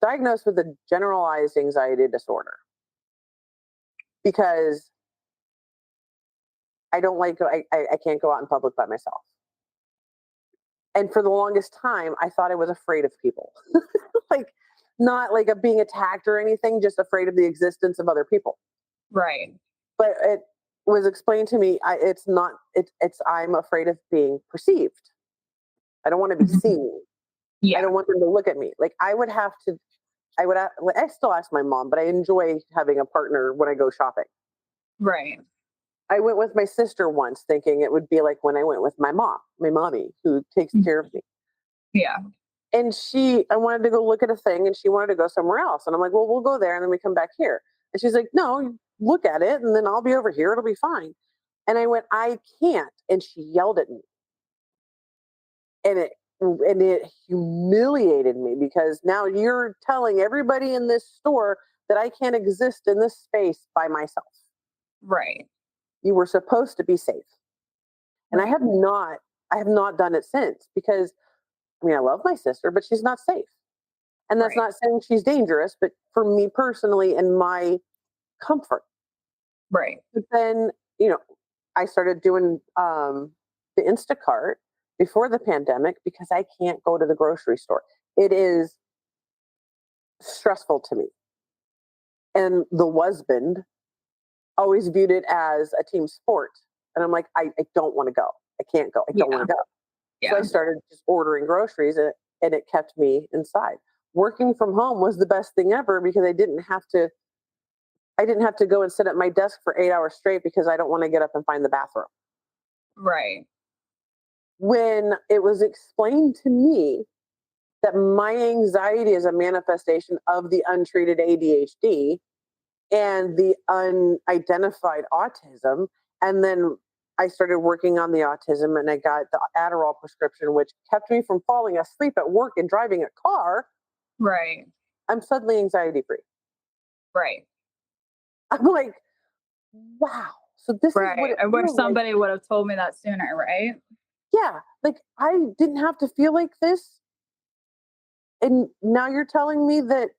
Speaker 2: diagnosed with a generalized anxiety disorder because I can't go out in public by myself. And for the longest time, I thought I was afraid of people. Like, not like of being attacked or anything, just afraid of the existence of other people.
Speaker 1: Right.
Speaker 2: But it was explained to me, I'm afraid of being perceived. I don't want to be seen.
Speaker 1: Yeah.
Speaker 2: I don't want them to look at me. Like I still ask my mom, but I enjoy having a partner when I go shopping.
Speaker 1: Right.
Speaker 2: I went with my sister once thinking it would be like when I went with my mommy who takes care of me.
Speaker 1: Yeah.
Speaker 2: And I wanted to go look at a thing and she wanted to go somewhere else. And I'm like, well, we'll go there and then we come back here. And she's like, no, look at it and then I'll be over here. It'll be fine. And I went, I can't. And she yelled at me. And it humiliated me because now you're telling everybody in this store that I can't exist in this space by myself.
Speaker 1: Right.
Speaker 2: You were supposed to be safe. And
Speaker 1: right.
Speaker 2: I have not done it since because I love my sister, but she's not safe. And that's not saying she's dangerous, but for me personally and my comfort.
Speaker 1: Right.
Speaker 2: But then, I started doing the Instacart before the pandemic because I can't go to the grocery store. It is stressful to me. And the husband always viewed it as a team sport. And I'm like, I don't want to go. I can't go. I don't want to go.
Speaker 1: Yeah.
Speaker 2: So I started just ordering groceries and it kept me inside. Working from home was the best thing ever because I didn't have to go and sit at my desk for 8 hours straight because I don't want to get up and find the bathroom.
Speaker 1: Right.
Speaker 2: When it was explained to me that my anxiety is a manifestation of the untreated ADHD and the unidentified autism, and then I started working on the autism and I got the Adderall prescription, which kept me from falling asleep at work and driving a car.
Speaker 1: Right.
Speaker 2: I'm suddenly anxiety free.
Speaker 1: Right.
Speaker 2: I'm like, wow. So this is what
Speaker 1: I wish somebody would have told me that sooner, right?
Speaker 2: Yeah. Like I didn't have to feel like this. And now you're telling me that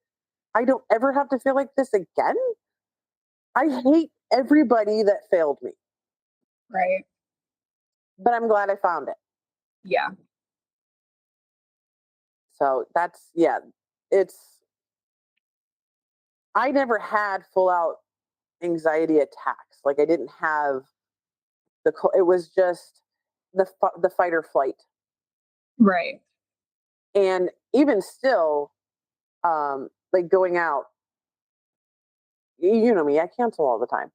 Speaker 2: I don't ever have to feel like this again? I hate everybody that failed me.
Speaker 1: Right.
Speaker 2: But I'm glad I found it.
Speaker 1: Yeah.
Speaker 2: So I never had full out anxiety attacks. Like I didn't have it was just the fight or flight.
Speaker 1: Right.
Speaker 2: And even still, like going out, you know me, I cancel all the time.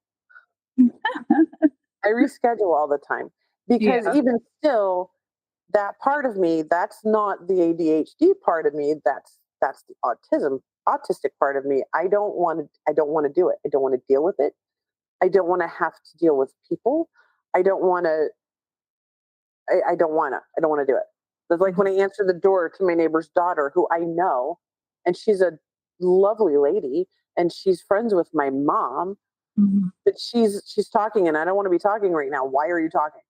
Speaker 2: I reschedule all the time because even still, that part of me, that's not the ADHD part of me. That's the autistic part of me. I don't want to do it. I don't want to deal with it. I don't want to have to deal with people. I don't want to. I don't want to. I don't want to do it. It's like when I answer the door to my neighbor's daughter, who I know, and she's a lovely lady, and she's friends with my mom. But she's talking, and I don't want to be talking right now. Why are you talking?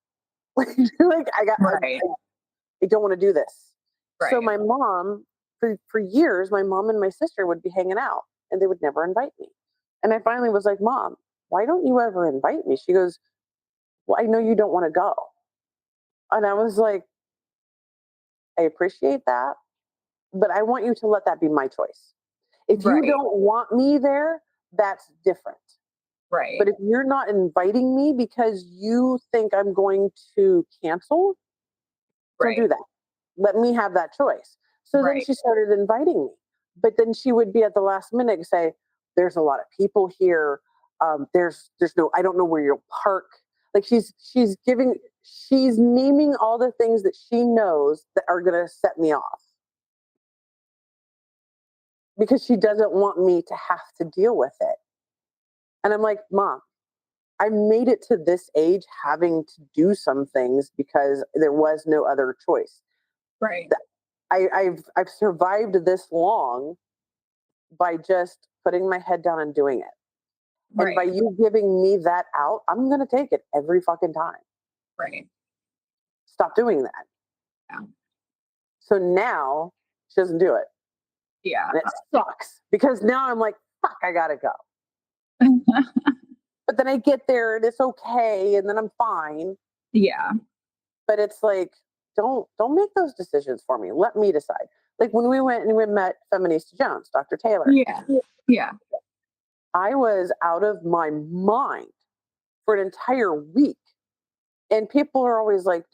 Speaker 2: Like
Speaker 1: Right.
Speaker 2: I don't want to do this.
Speaker 1: Right.
Speaker 2: So my mom, for years, my mom and my sister would be hanging out, and they would never invite me. And I finally was like, Mom, why don't you ever invite me? She goes, well, I know you don't want to go. And I was like, I appreciate that, but I want you to let that be my choice. If you
Speaker 1: Right.
Speaker 2: don't want me there, that's different.
Speaker 1: Right.
Speaker 2: But if you're not inviting me because you think I'm going to cancel, don't do that. Let me have that choice. So then
Speaker 1: Right.
Speaker 2: she started inviting me. But then she would be at the last minute and say, there's a lot of people here. There's no, I don't know where you'll park. Like she's naming all the things that she knows that are going to set me off. Because she doesn't want me to have to deal with it. And I'm like, Mom, I made it to this age having to do some things because there was no other choice.
Speaker 1: Right.
Speaker 2: I've survived this long by just putting my head down and doing it.
Speaker 1: Right.
Speaker 2: And by you giving me that out, I'm going to take it every fucking time.
Speaker 1: Right.
Speaker 2: Stop doing that.
Speaker 1: Yeah.
Speaker 2: So now she doesn't do it.
Speaker 1: Yeah.
Speaker 2: And it sucks because now I'm like, fuck, I got to go. But then I get there and it's okay. And then I'm fine.
Speaker 1: Yeah.
Speaker 2: But it's like, don't make those decisions for me. Let me decide. Like when we went and we met Feminista Jones, Dr. Taylor.
Speaker 1: Yeah. Yeah.
Speaker 2: I was out of my mind for an entire week. And people are always like,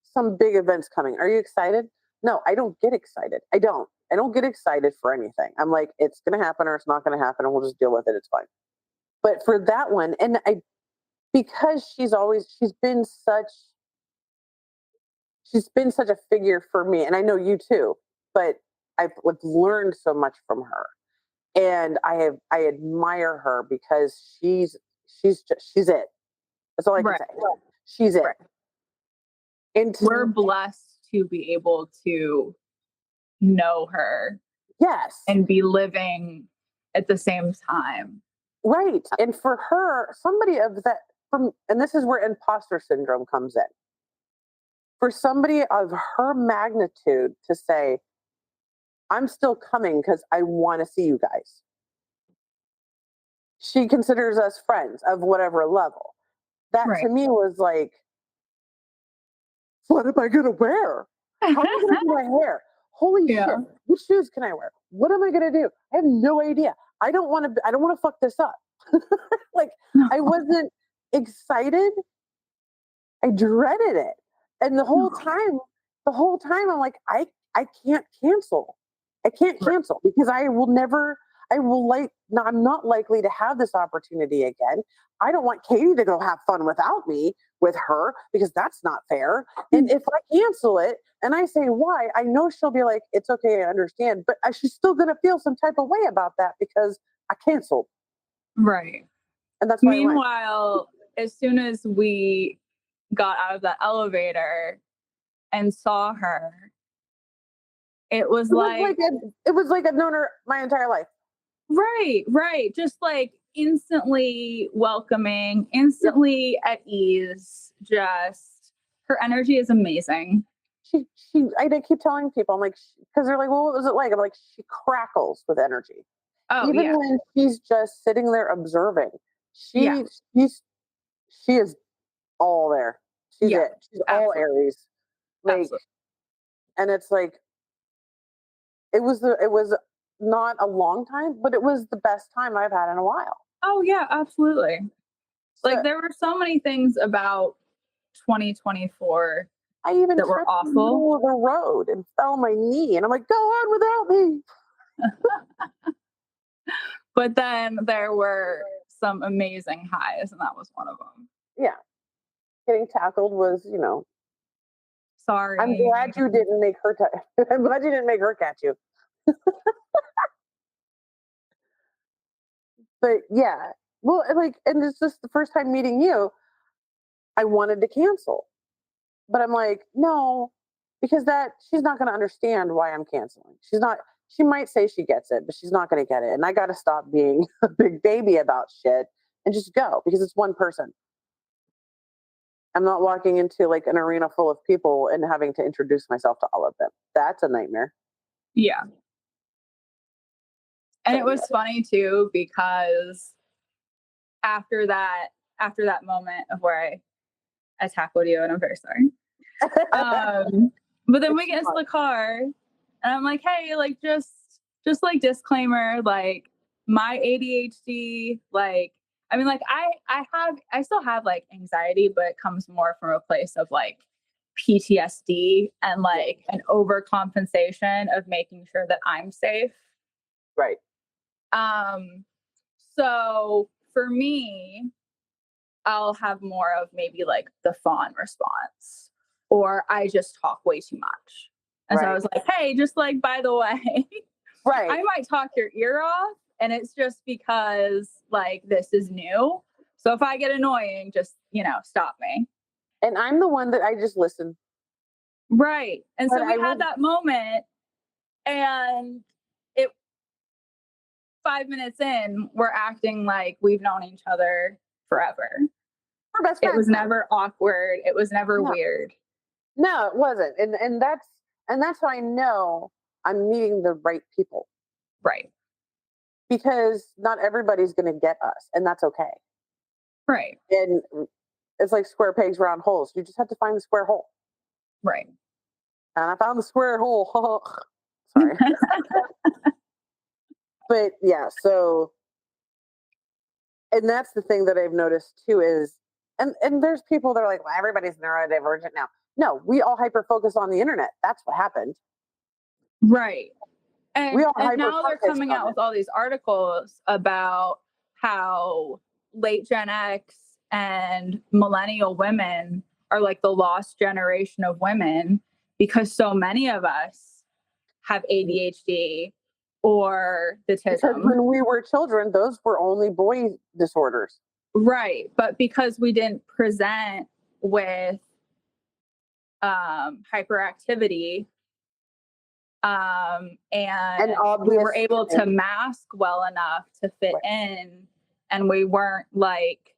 Speaker 2: some big event's coming. Are you excited? No, I don't get excited. I don't get excited for anything. I'm like, it's going to happen or it's not going to happen and we'll just deal with it. It's fine. But for that one, because she's been such a figure for me, and I know you too, but I've learned so much from her. And I admire her because she's it. That's all I can say. She's it.
Speaker 1: Right.
Speaker 2: And
Speaker 1: we're blessed to be able to know her.
Speaker 2: Yes.
Speaker 1: And be living at the same time.
Speaker 2: Right. And for her, somebody of that and this is where imposter syndrome comes in. For somebody of her magnitude to say, I'm still coming because I want to see you guys. She considers us friends of whatever level. That to me was like, what am I going to wear? How am I going to do my hair? Holy shit. Which shoes can I wear? What am I going to do? I have no idea. I don't want to fuck this up. Like I wasn't excited. I dreaded it. And the whole time I'm like, I can't cancel. I can't cancel because I'm not likely to have this opportunity again. I don't want Katie to go have fun without me with her because that's not fair. And if I cancel it and I say why, I know she'll be like, it's okay, I understand. But she's still going to feel some type of way about that because I canceled.
Speaker 1: Right.
Speaker 2: And that's why
Speaker 1: meanwhile, as soon as we got out of the elevator and saw her, it was like
Speaker 2: I've known her my entire life.
Speaker 1: Right. Just like instantly welcoming, instantly at ease. Just her energy is amazing.
Speaker 2: I keep telling people, I'm like, because they're like, well, what was it like? I'm like, she crackles with energy.
Speaker 1: Oh,
Speaker 2: even when she's just sitting there observing, she is all there. She's it. She's all Aries. Like, absolutely. And it's like, it was not a long time, but it was the best time I've had in a while.
Speaker 1: Oh yeah, absolutely. Like there were so many things about 2024
Speaker 2: I even
Speaker 1: that were awful. In the
Speaker 2: middle of the road and fell on my knee, and I'm like, go on without me.
Speaker 1: But then there were some amazing highs, and that was one of them.
Speaker 2: Yeah, getting tackled was,
Speaker 1: Sorry.
Speaker 2: I'm glad you didn't make her. I'm glad you didn't make her catch you. But yeah, Well, and it's just the first time meeting you, I wanted to cancel. But I'm like, no, because she's not going to understand why I'm canceling. She might say she gets it, but she's not going to get it. And I got to stop being a big baby about shit and just go because it's one person. I'm not walking into like an arena full of people and having to introduce myself to all of them. That's a nightmare.
Speaker 1: Yeah. And it was funny too, because after that moment of where I tackled you, and I'm very sorry. But then we get into the car and I'm like, hey, like just like disclaimer, like my ADHD, like I mean, like I still have like anxiety, but it comes more from a place of like PTSD and like an overcompensation of making sure that I'm safe.
Speaker 2: Right.
Speaker 1: So for me, I'll have more of maybe like the fawn response, or I just talk way too much. And so I was like, hey, just like, by the way, I might talk your ear off, and it's just because like this is new. So if I get annoying, just, stop me.
Speaker 2: And I'm the one that I just listen.
Speaker 1: Right. And so we had that moment, and 5 minutes in, we're acting like we've known each other forever.
Speaker 2: We're best friends.
Speaker 1: It was never awkward. It was never weird.
Speaker 2: No, it wasn't. And that's how I know I'm meeting the right people.
Speaker 1: Right.
Speaker 2: Because not everybody's going to get us, and that's okay.
Speaker 1: Right.
Speaker 2: And it's like square pegs, round holes. You just have to find the square hole.
Speaker 1: Right.
Speaker 2: And I found the square hole. Sorry. But yeah, so, and that's the thing that I've noticed too is, and there's people that are like, well, everybody's neurodivergent now. No, we all hyper focus on the internet. That's what happened.
Speaker 1: Right. And now they're
Speaker 2: hyper-focused
Speaker 1: coming out with all these articles about how late Gen X and millennial women are like the lost generation of women, because so many of us have ADHD or autism.
Speaker 2: Because when we were children, those were only boy disorders.
Speaker 1: Right. But because we didn't present with hyperactivity, and we were able to mask well enough to fit in, and we weren't like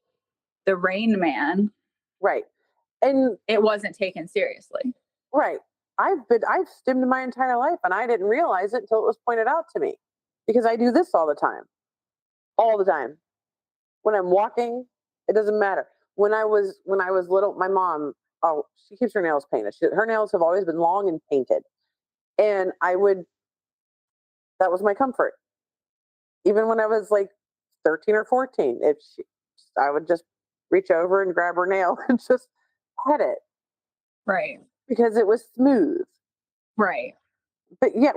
Speaker 1: the Rain Man.
Speaker 2: Right. And
Speaker 1: it wasn't taken seriously.
Speaker 2: Right. I've stimmed my entire life, and I didn't realize it until it was pointed out to me, because I do this all the time. All the time. When I'm walking, it doesn't matter. When I was little, my mom, she keeps her nails painted. Her nails have always been long and painted. And that was my comfort. Even when I was like 13 or 14, I would just reach over and grab her nail and just pet it.
Speaker 1: Right.
Speaker 2: Because it was smooth.
Speaker 1: Right.
Speaker 2: But yet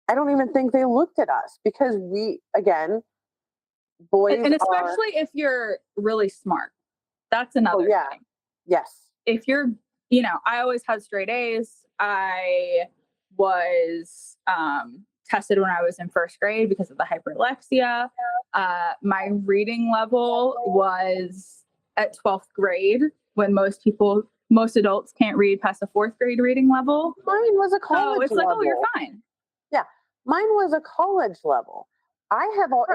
Speaker 2: I don't even think they looked at us, because boys,
Speaker 1: and especially if you're really smart. That's another thing.
Speaker 2: Yes.
Speaker 1: If you're, I always had straight A's. I was tested when I was in first grade because of the hyperlexia. My reading level was at 12th grade, when most adults can't read past a 4th grade reading level.
Speaker 2: Mine was a college level.
Speaker 1: So it's like, oh, you're fine.
Speaker 2: Yeah. Mine was a college level. I have all,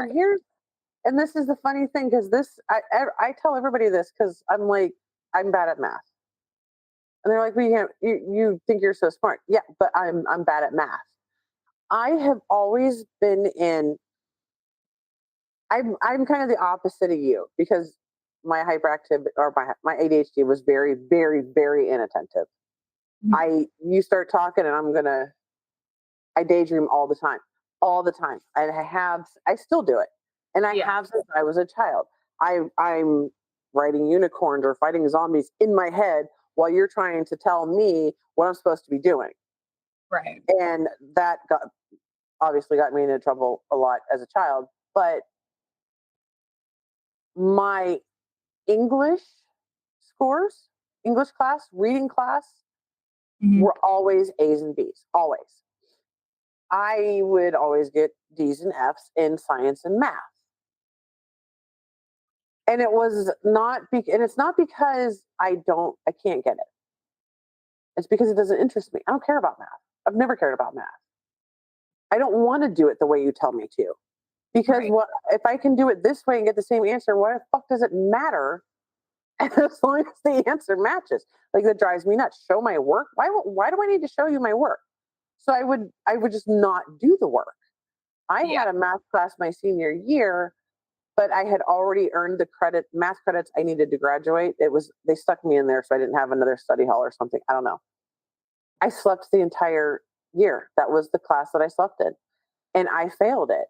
Speaker 2: and this is the funny thing, because I tell everybody this, because I'm like, I'm bad at math. And they're like, well, you think you're so smart. Yeah, but I'm bad at math. I have always been I'm kind of the opposite of you, because my hyperactive, or my ADHD was very, very, very inattentive. Mm-hmm. You start talking and I daydream all the time. And I still do it. And I have since I was a child. I'm riding unicorns or fighting zombies in my head while you're trying to tell me what I'm supposed to be doing.
Speaker 1: Right.
Speaker 2: And that obviously got me into trouble a lot as a child. But my English scores, English class, reading class, mm-hmm. were always A's and B's. Always. I would always get D's and F's in science and math. And it was not, and it's not because I can't get it. It's because it doesn't interest me. I don't care about math. I've never cared about math. I don't want to do it the way you tell me to. Because
Speaker 1: Right.
Speaker 2: what if I can do it this way and get the same answer? Why the fuck does it matter? As long as the answer matches, like that drives me nuts. Show my work. Why do I need to show you my work? So I would just not do the work. I had a math class my senior year, but I had already earned the math credits I needed to graduate. They stuck me in there, so I didn't have another study hall or something. I don't know. I slept the entire year. That was the class that I slept in, and I failed it.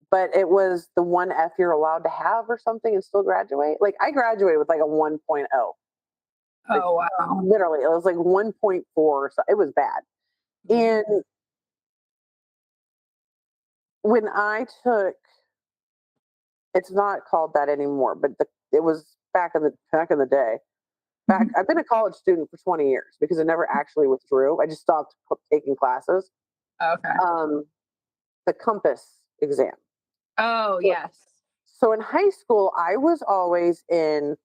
Speaker 2: But it was the one F you're allowed to have or something and still graduate. Like I graduated with like a 1.0. Like,
Speaker 1: Oh, wow.
Speaker 2: literally, it was like 1.4. So it was bad. And when I took, it's not called that anymore, but it was back in the day. I've been a college student for 20 years because I never actually withdrew. I just stopped taking classes.
Speaker 1: Okay.
Speaker 2: The compass exam.
Speaker 1: Oh, yes.
Speaker 2: So in high school, I was always in,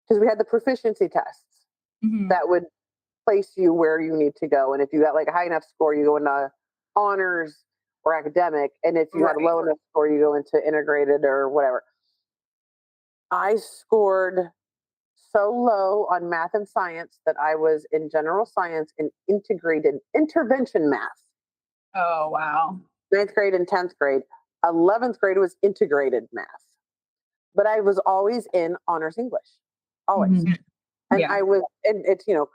Speaker 2: because we had the proficiency tests that would place you where you need to go. And if you got like a high enough score, you go into honors or academic. And if you had a low enough score, you go into integrated or whatever. I scored so low on math and science that I was in general science and integrated intervention math.
Speaker 1: Oh, wow.
Speaker 2: 9th grade and 10th grade. 11th grade was integrated math. But I was always in honors English. Always. And
Speaker 1: Yeah.
Speaker 2: and it's, and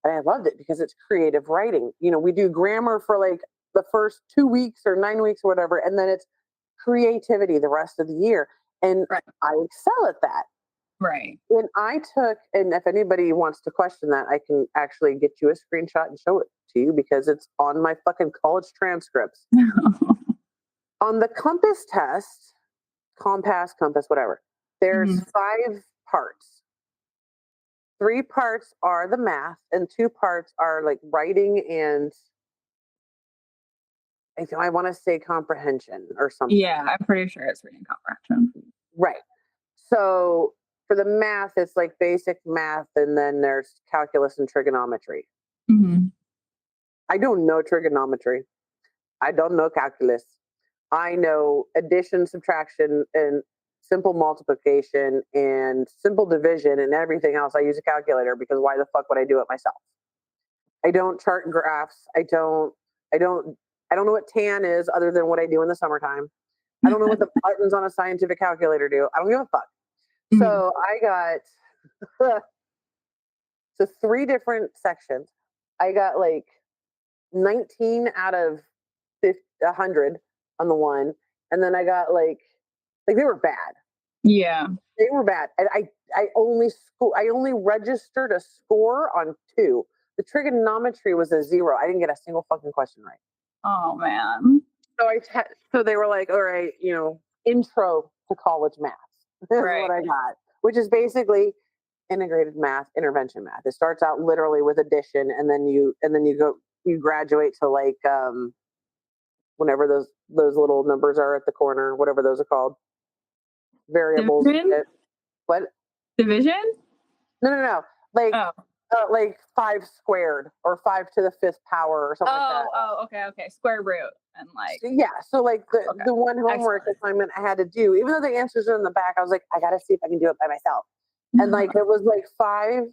Speaker 2: I loved it because it's creative writing. We do grammar for like the first 2 weeks or 9 weeks or whatever, and then it's creativity the rest of the year. And
Speaker 1: Right.
Speaker 2: I excel at that.
Speaker 1: Right.
Speaker 2: When I took, and if anybody wants to question that, I can actually get you a screenshot and show it to you because it's on my fucking college transcripts. On the compass test, compass, whatever, there's 5 parts. 3 parts are the math, and 2 parts are like writing and I want to say comprehension or something.
Speaker 1: Yeah, I'm pretty sure it's reading comprehension.
Speaker 2: Right. So for the math, it's like basic math, and then there's calculus and trigonometry. I don't know trigonometry. I don't know calculus. I know addition, subtraction, and simple multiplication and simple division and everything else. I use a calculator because why the fuck would I do it myself? I don't chart graphs. I don't know what tan is other than what I do in the summertime. I don't know what the buttons on a scientific calculator do. I don't give a fuck. So I got so 3 different sections. I got like 19 out of 100 on the one, and then I got like they were bad.
Speaker 1: Yeah.
Speaker 2: They were bad. And I only registered a score on 2. The trigonometry was a 0. I didn't get a single fucking question right.
Speaker 1: Oh, man.
Speaker 2: So they were like, all right, intro to college math. This is what I got, which is basically integrated math, intervention math. It starts out literally with addition, and then you graduate to like whenever those little numbers are at the corner, whatever those are called, variables.
Speaker 1: Division?
Speaker 2: What?
Speaker 1: Division?
Speaker 2: No. Like 5 squared or 5 to the 5th power or something like that.
Speaker 1: Oh, okay. Square root and like.
Speaker 2: Yeah, so like the one homework assignment I had to do, even though the answers are in the back, I was like, I got to see if I can do it by myself. And like it was like 5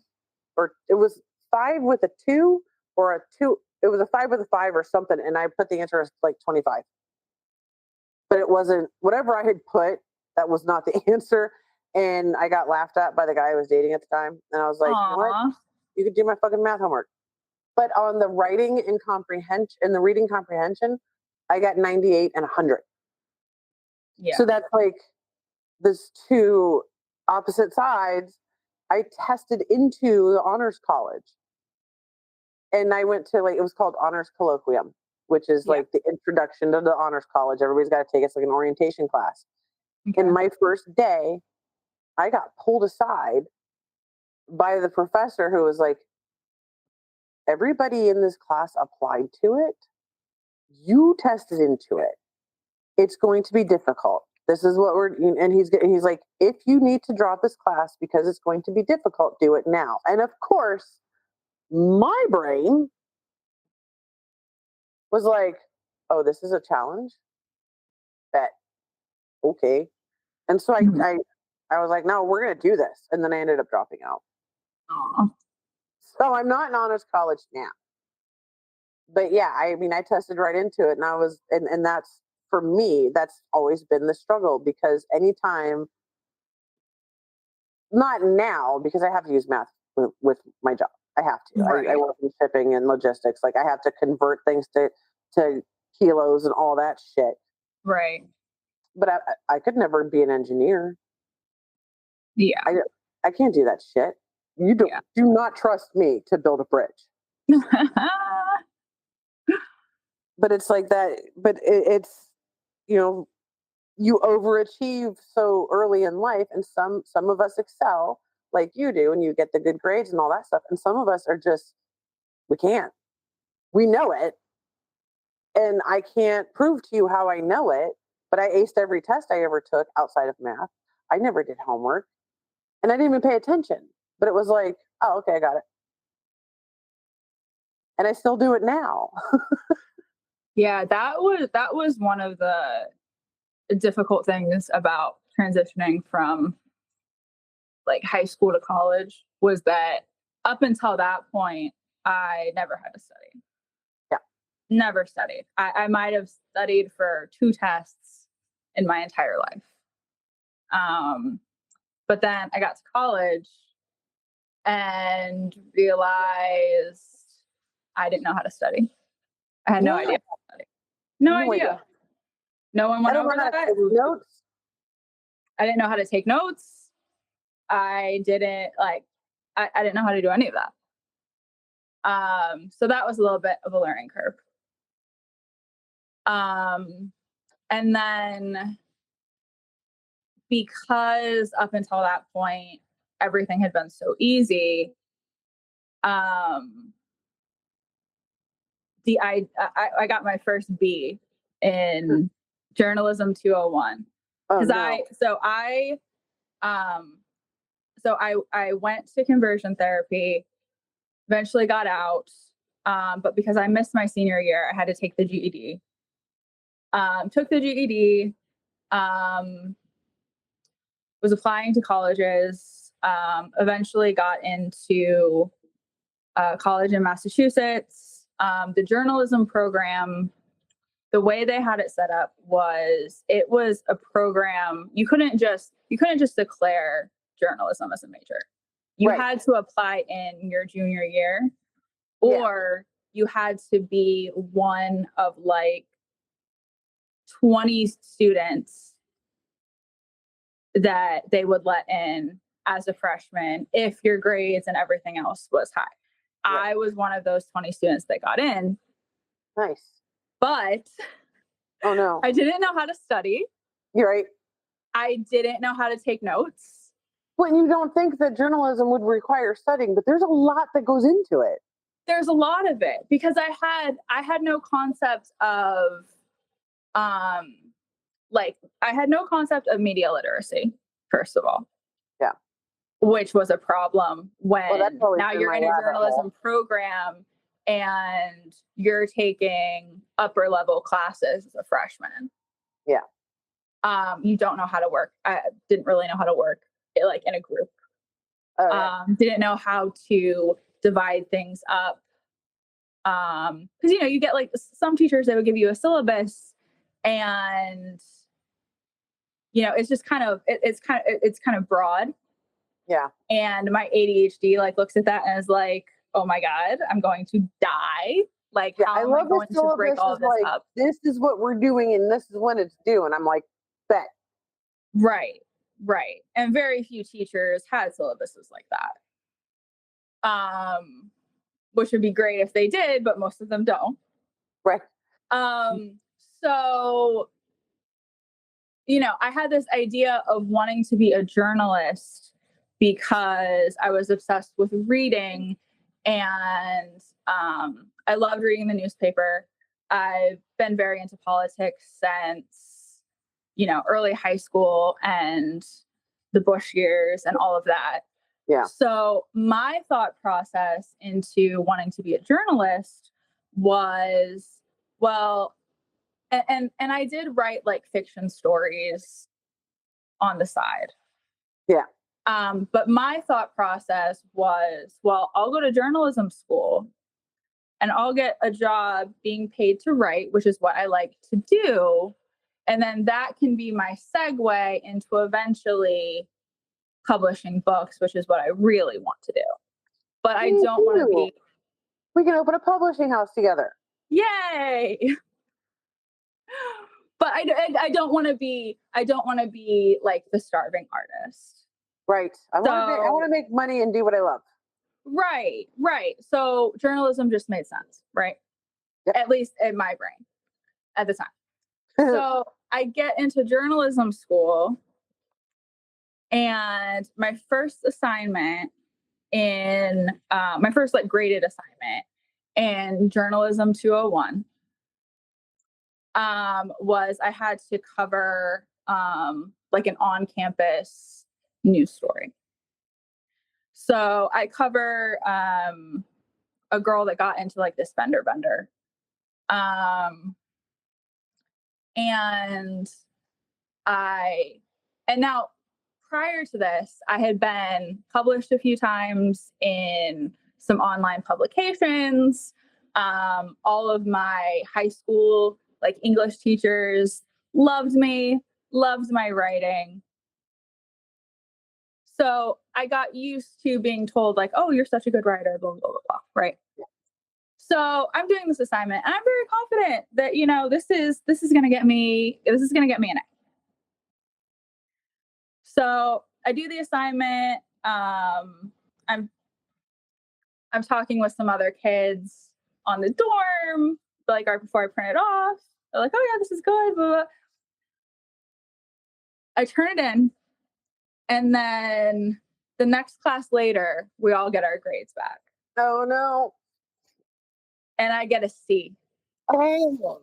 Speaker 2: with a 2 or a 2. It was a 5 with a 5 or something, and I put the answer as like 25. But it wasn't whatever I had put. That was not the answer, and I got laughed at by the guy I was dating at the time. And I was like, you know what? You could do my fucking math homework. But on the writing and comprehension and the reading comprehension, I got 98 and 100. Yeah. So that's like these 2 opposite sides. I tested into the honors college. And I went to it was called Honors Colloquium, which is like the introduction to the honors college. Everybody's got to take it's like an orientation class. Okay. And my first day, I got pulled aside by the professor who was like, everybody in this class applied to it. You tested into it. It's going to be difficult. this is what and he's like, if you need to drop this class because it's going to be difficult, do it now. And of course, my brain was like, oh, this is a challenge? Bet. Okay. And so
Speaker 1: Mhm.
Speaker 2: I was like, no, we're going to do this. And then I ended up dropping out.
Speaker 1: Aw.
Speaker 2: So I'm not in honors college now. But yeah, I mean, I tested right into it, and and that's, for me, that's always been the struggle, because anytime, not now, because I have to use math with my job. I have to. I
Speaker 1: Right.
Speaker 2: work in shipping and logistics. Like, I have to convert things to kilos and all that shit.
Speaker 1: Right.
Speaker 2: But I could never be an engineer.
Speaker 1: Yeah.
Speaker 2: I can't do that shit. You
Speaker 1: Yeah.
Speaker 2: do not trust me to build a bridge. But it's like that. But it's, you know, you overachieve so early in life, and some of us excel like you do, and you get the good grades and all that stuff, and some of us are just, we can't. We know it, and I can't prove to you how I know it, but I aced every test I ever took outside of math. I never did homework, and I didn't even pay attention, but it was like, oh, okay, I got it. And I still do it now.
Speaker 1: Yeah, that was one of the difficult things about transitioning from like high school to college, was that up until that point, I never had to study.
Speaker 2: Yeah.
Speaker 1: Never studied. I might have studied for 2 tests in my entire life. But then I got to college and realized I didn't know how to study. I had no
Speaker 2: Yeah.
Speaker 1: idea how to study. No
Speaker 2: No
Speaker 1: idea.
Speaker 2: idea.
Speaker 1: No one
Speaker 2: I
Speaker 1: went
Speaker 2: don't
Speaker 1: over
Speaker 2: know how
Speaker 1: that.
Speaker 2: to take notes.
Speaker 1: I didn't know how to take notes. I didn't like I didn't know how to do any of that. So that was a little bit of a learning curve. And then, because up until that point everything had been so easy, um I got my first B in journalism 201,
Speaker 2: Oh
Speaker 1: because
Speaker 2: no.
Speaker 1: um I went to conversion therapy, eventually got out, but because I missed my senior year, I had to take the GED. Took the GED, was applying to colleges, eventually got into college in Massachusetts. The journalism program, the way they had it set up was, it was a program, you couldn't just declare journalism as a major. You
Speaker 2: Right.
Speaker 1: had to apply in your junior year,
Speaker 2: Yeah.
Speaker 1: or you had to be one of like 20 students that they would let in as a freshman if your grades and everything else was high.
Speaker 2: Right.
Speaker 1: I was one of those 20 students that got in,
Speaker 2: Nice.
Speaker 1: but
Speaker 2: Oh no.
Speaker 1: I didn't know how to study.
Speaker 2: You're right.
Speaker 1: I didn't know how to take notes.
Speaker 2: Well, you don't think that journalism would require studying, but there's a lot that goes into it.
Speaker 1: There's a lot of it, because I had no concept of like, I had no concept of media literacy, first of all.
Speaker 2: Yeah.
Speaker 1: Which was a problem when
Speaker 2: that's always
Speaker 1: now
Speaker 2: been
Speaker 1: you're
Speaker 2: my
Speaker 1: in a
Speaker 2: rabbit
Speaker 1: journalism
Speaker 2: hole.
Speaker 1: program and you're taking upper level classes as a freshman.
Speaker 2: Yeah.
Speaker 1: You don't know how to work. I didn't really know how to work like in a group.
Speaker 2: Oh, yeah.
Speaker 1: Didn't know how to divide things up. Because you get like some teachers, they would give you a syllabus, and it's just kind of it's kind of broad.
Speaker 2: Yeah.
Speaker 1: And my ADHD like looks at that and is like, oh my God, I'm going to die. Like,
Speaker 2: Yeah,
Speaker 1: how
Speaker 2: I
Speaker 1: am I
Speaker 2: love
Speaker 1: going
Speaker 2: this
Speaker 1: to break
Speaker 2: syllabus
Speaker 1: all
Speaker 2: is
Speaker 1: this
Speaker 2: like,
Speaker 1: up?
Speaker 2: this is what we're doing and this is when it's due. And I'm like, bet.
Speaker 1: Right. Right. And very few teachers had syllabuses like that. Which would be great if they did, but most of them don't.
Speaker 2: Right.
Speaker 1: So, I had this idea of wanting to be a journalist because I was obsessed with reading, and I loved reading the newspaper. I've been very into politics since, early high school and the Bush years and all of that.
Speaker 2: Yeah.
Speaker 1: So my thought process into wanting to be a journalist was, well, and I did write like fiction stories on the side.
Speaker 2: Yeah.
Speaker 1: But my thought process was, well, I'll go to journalism school and I'll get a job being paid to write, which is what I like to do. And then that can be my segue into eventually publishing books, which is what I really want to do. But I don't want to be.
Speaker 2: We can open a publishing house together.
Speaker 1: Yay! But I don't want to be. I don't want to be like the starving artist.
Speaker 2: Right. I want to make money and do what I love.
Speaker 1: Right. So journalism just made sense, right?
Speaker 2: Yep.
Speaker 1: At least in my brain at the time. So I get into journalism school, and my first assignment my first like graded assignment in journalism 201 was I had to cover like an on-campus news story. So I cover a girl that got into like this fender bender. And now prior to this, I had been published a few times in some online publications. All of my high school like English teachers loved me, loved my writing. So I got used to being told like, oh, you're such a good writer, blah, blah, blah, blah, right? So I'm doing this assignment and I'm very confident that, this is going to get me an A. So I do the assignment. I'm talking with some other kids on the dorm, like right before I print it off. They're like, oh yeah, this is good. Blah, blah. I turn it in, and then the next class later, we all get our grades back.
Speaker 2: Oh no.
Speaker 1: And I get a C.
Speaker 2: Oh no.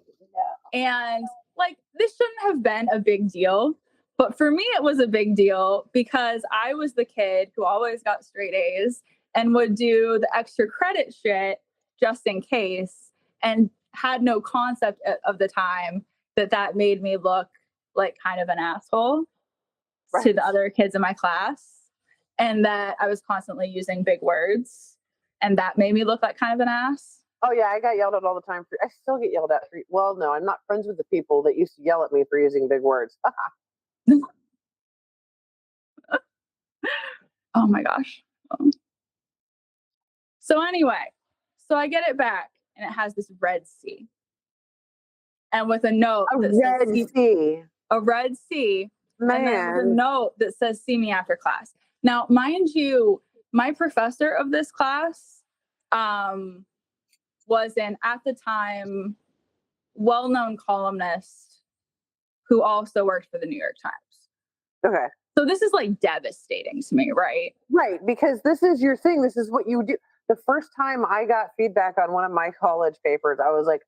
Speaker 1: And like, this shouldn't have been a big deal. But for me, it was a big deal because I was the kid who always got straight A's and would do the extra credit shit just in case, and had no concept of the time that made me look like kind of an asshole to the other kids in my class, and that I was constantly using big words, and that made me look like kind of an ass.
Speaker 2: Oh yeah, I got yelled at all the time. I still get yelled at. Well, no, I'm not friends with the people that used to yell at me for using big words.
Speaker 1: Oh my gosh. So anyway, so I get it back and it has this red C. And with a note
Speaker 2: A red C.
Speaker 1: A red C.
Speaker 2: Man.
Speaker 1: And then with a note that says, see me after class. Now, mind you, my professor of this class was at the time, well-known columnist who also worked for the New York Times.
Speaker 2: Okay.
Speaker 1: So this is like devastating to me, right?
Speaker 2: Right, because this is your thing. This is what you do. The first time I got feedback on one of my college papers, I was like,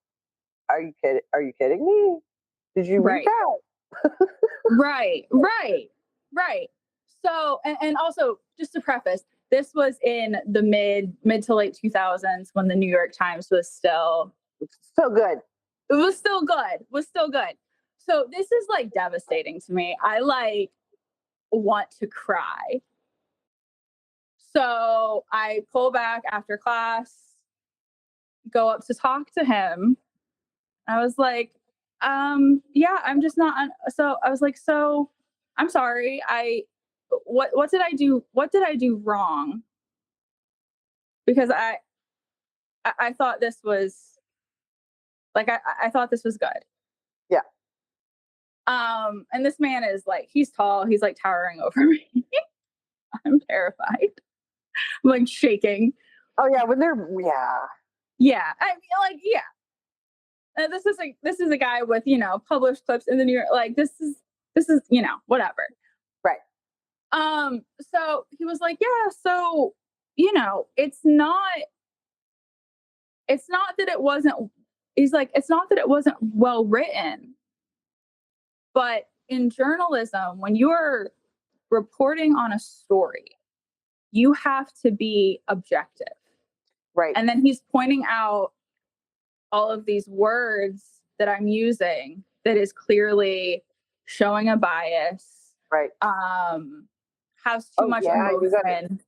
Speaker 2: are you kidding? Are you kidding me? Did you read that?
Speaker 1: Right. So, and also just to preface, this was in the mid to late 2000s when the New York Times was still
Speaker 2: good.
Speaker 1: It was still good. So this is like devastating to me. I like want to cry. So I pull back after class, go up to talk to him. I was like, yeah, I'm just not. So I was like, so I'm sorry. What did I do? What did I do wrong? Because I thought this was like, I thought this was good.
Speaker 2: Yeah.
Speaker 1: And this man is like, he's tall. He's like towering over me. I'm terrified. I'm like shaking.
Speaker 2: Oh yeah.
Speaker 1: Yeah. I mean, like, yeah. And this is a guy with, published clips in the New York, like this is, whatever.
Speaker 2: Right.
Speaker 1: So he was like, yeah, so, it's not that it wasn't well written, but in journalism, when you're reporting on a story, you have to be objective.
Speaker 2: Right.
Speaker 1: And then he's pointing out all of these words that I'm using that is clearly showing a bias,
Speaker 2: Right.
Speaker 1: has too much emotion,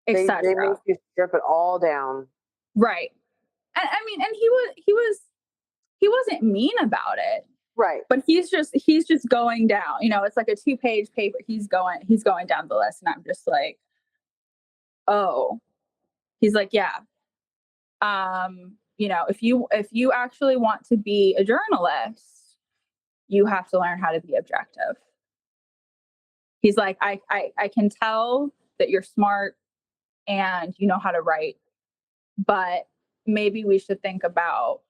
Speaker 2: They
Speaker 1: etc.
Speaker 2: make you strip it all down.
Speaker 1: Right. And I mean, and he wasn't mean about it.
Speaker 2: Right.
Speaker 1: But he's just going down. You know, it's like a 2-page paper. He's going down the list, and I'm just like, oh. He's like, yeah. You know, if you actually want to be a journalist, you have to learn how to be objective. He's like, I can tell that you're smart and you know how to write, but maybe we should think about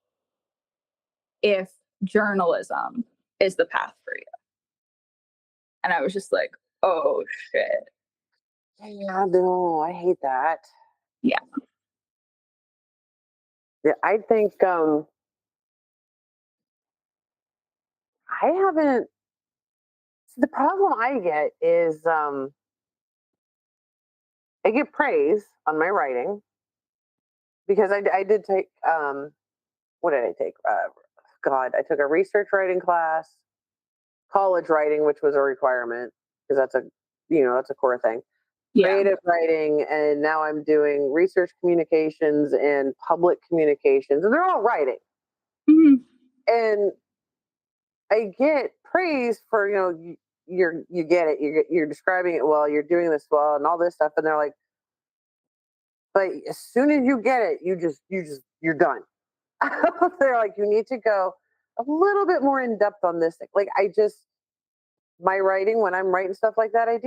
Speaker 1: if journalism is the path for you. And I was just like, oh shit.
Speaker 2: Yeah, no, I hate that.
Speaker 1: Yeah.
Speaker 2: Yeah, I think I haven't. The problem I get is I get praise on my writing because I did take what did I take? God, I took a research writing class, college writing, which was a requirement because that's a core thing.
Speaker 1: Yeah.
Speaker 2: Creative writing, and now I'm doing research communications and public communications, and they're all writing.
Speaker 1: Mhm.
Speaker 2: And I get praise for you get it, you're describing it well, you're doing this well, and all this stuff, and they're like, but as soon as you get it, you're done. They're like, you need to go a little bit more in depth on this thing. Like my writing, when I'm writing stuff like that, I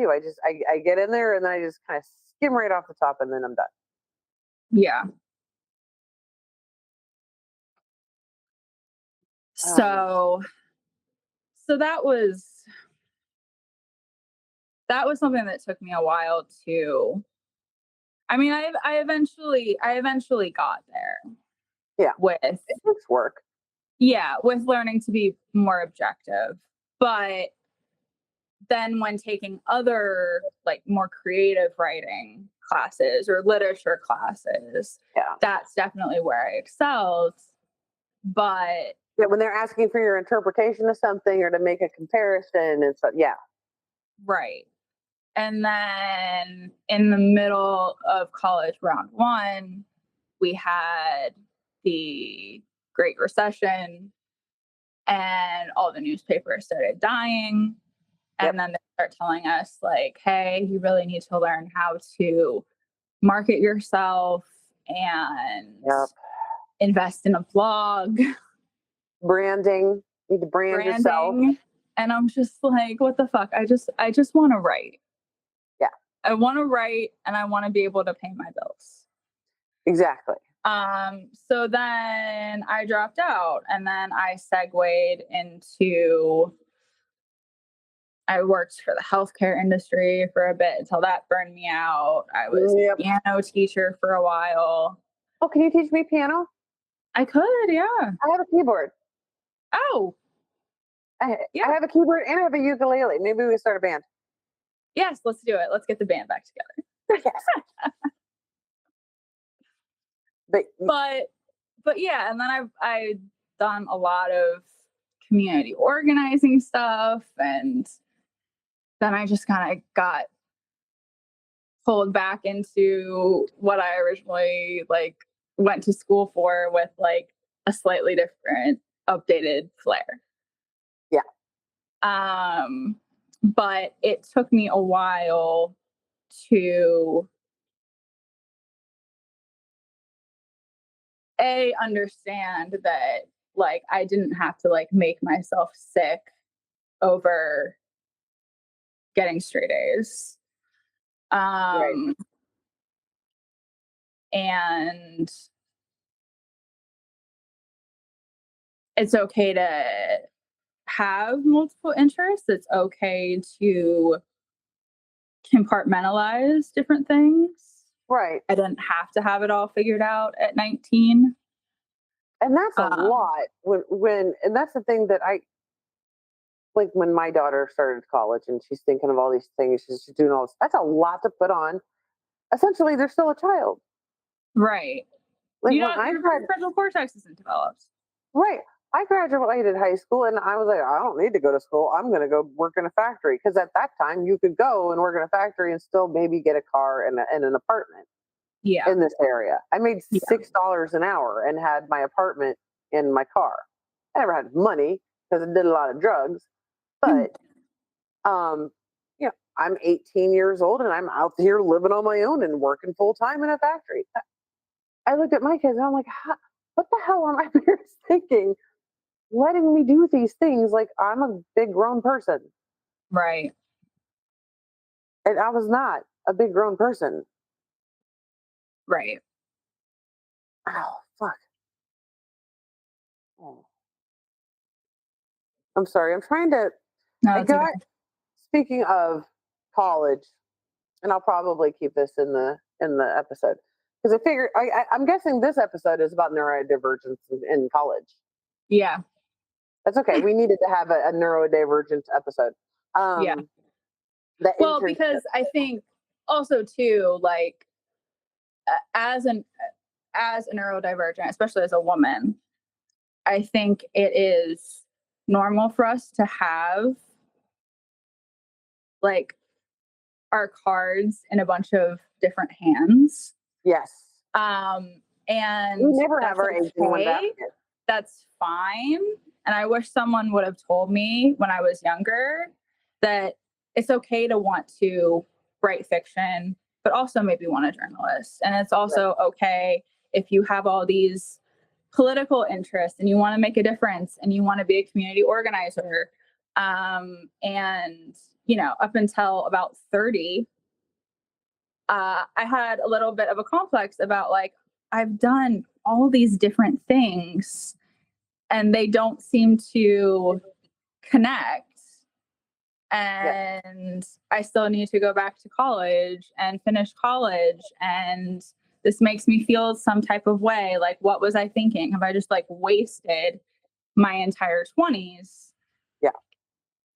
Speaker 2: get in there and then I just kind of skim right off the top and then I'm done.
Speaker 1: Yeah. So that was something that took me a while to. I mean, I eventually got there.
Speaker 2: Yeah.
Speaker 1: With
Speaker 2: it takes work.
Speaker 1: Yeah, with learning to be more objective. But then when taking other like more creative writing classes or literature classes, that's definitely where I excelled. But
Speaker 2: yeah, when they're asking for your interpretation of something or to make a comparison and stuff, yeah.
Speaker 1: Right. And then in the middle of college, round 1, we had the Great Recession and all the newspapers started dying. And then they start telling us like, hey, you really need to learn how to market yourself and invest in a blog.
Speaker 2: Branding. You need to brand yourself.
Speaker 1: And I'm just like, what the fuck? I just want to write.
Speaker 2: Yeah.
Speaker 1: I want to write and I want to be able to pay my bills.
Speaker 2: Exactly.
Speaker 1: So then I dropped out and then I segued into, I worked for the healthcare industry for a bit until that burned me out. I was a piano teacher for a while.
Speaker 2: Oh, can you teach me piano?
Speaker 1: I could, yeah.
Speaker 2: I have a keyboard.
Speaker 1: Oh.
Speaker 2: I have a keyboard and I have a ukulele. Maybe we start a band.
Speaker 1: Yes, let's do it. Let's get the band back together.
Speaker 2: Yes.
Speaker 1: But yeah, and then I've done a lot of community organizing stuff, and then I just kind of got pulled back into what I originally like went to school for with like a slightly different updated flair.
Speaker 2: Yeah.
Speaker 1: But it took me a while to understand that like I didn't have to like make myself sick over getting straight A's.
Speaker 2: Right.
Speaker 1: And it's okay to have multiple interests. It's okay to compartmentalize different things.
Speaker 2: Right.
Speaker 1: I didn't have to have it all figured out at 19.
Speaker 2: And that's a lot and that's the thing that like when my daughter started college and she's thinking of all these things, she's doing all this. That's a lot to put on. Essentially, they're still a child.
Speaker 1: Right.
Speaker 2: Like
Speaker 1: You
Speaker 2: when
Speaker 1: don't,
Speaker 2: I
Speaker 1: your
Speaker 2: tried,
Speaker 1: frontal cortex isn't developed.
Speaker 2: right. I graduated high school and I was like, I don't need to go to school. I'm going to go work in a factory. Because at that time, you could go and work in a factory and still maybe get a car and an apartment
Speaker 1: Yeah.
Speaker 2: in this area. I made
Speaker 1: Yeah.
Speaker 2: $6 an hour and had my apartment in my car. I never had money because I did a lot of drugs. But, you know, I'm 18 years old and I'm out here living on my own and working full time in a factory. I looked at my kids and I'm like, what the hell are my parents thinking? Letting me do these things like I'm a big grown person.
Speaker 1: Right.
Speaker 2: And I was not a big grown person.
Speaker 1: Right.
Speaker 2: Oh, fuck. Oh. I'm sorry. I'm trying to.
Speaker 1: No,
Speaker 2: I
Speaker 1: it's
Speaker 2: got,
Speaker 1: okay.
Speaker 2: speaking of college, and I'll probably keep this in the episode because I figure I'm guessing this episode is about neurodivergence in college.
Speaker 1: Yeah.
Speaker 2: That's okay. We needed to have a neurodivergence episode.
Speaker 1: Yeah.
Speaker 2: The
Speaker 1: Well,
Speaker 2: internship.
Speaker 1: because I think also too, like as a neurodivergent, especially as a woman, I think it is normal for us to have like our cards in a bunch of different hands.
Speaker 2: Yes.
Speaker 1: And
Speaker 2: We never
Speaker 1: that's
Speaker 2: have our eggs in one
Speaker 1: okay.
Speaker 2: basket.
Speaker 1: That's fine. And I wish someone would have told me when I was younger that it's okay to want to write fiction, but also maybe want a journalist. And it's also okay if you have all these political interests and you want to make a difference and you want to be a community organizer. And, you know, up until about 30, I had a little bit of a complex about like, I've done all these different things and they don't seem to connect. And I still need to go back to college and finish college. And this makes me feel some type of way. Like, what was I thinking? Have I just like wasted my entire 20s?
Speaker 2: Yeah.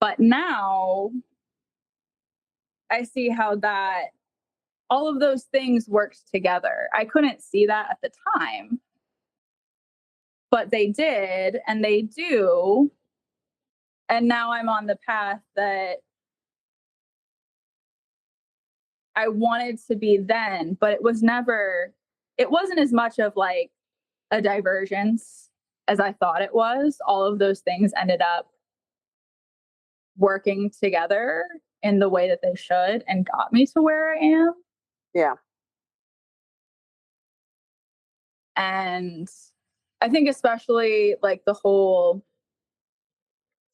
Speaker 1: But now I see how that all of those things worked together. I couldn't see that at the time, but they did and they do. And now I'm on the path that I wanted to be then, but it wasn't as much of like a divergence as I thought it was. All of those things ended up working together in the way that they should and got me to where I am.
Speaker 2: Yeah.
Speaker 1: And I think especially like the whole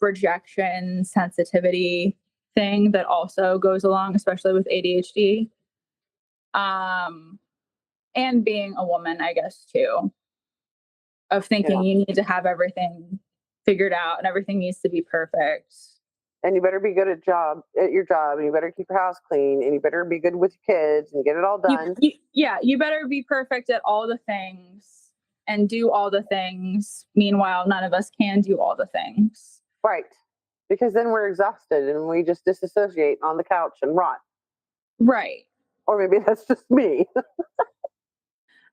Speaker 1: rejection sensitivity thing that also goes along, especially with ADHD. And being a woman, I guess, too, of thinking you need to have everything figured out and everything needs to be perfect.
Speaker 2: And you better be good at your job, and you better keep your house clean, and you better be good with your kids and get it all done.
Speaker 1: You better be perfect at all the things and do all the things. Meanwhile, none of us can do all the things.
Speaker 2: Right. Because then we're exhausted and we just disassociate on the couch and rot.
Speaker 1: Right.
Speaker 2: Or maybe that's just me.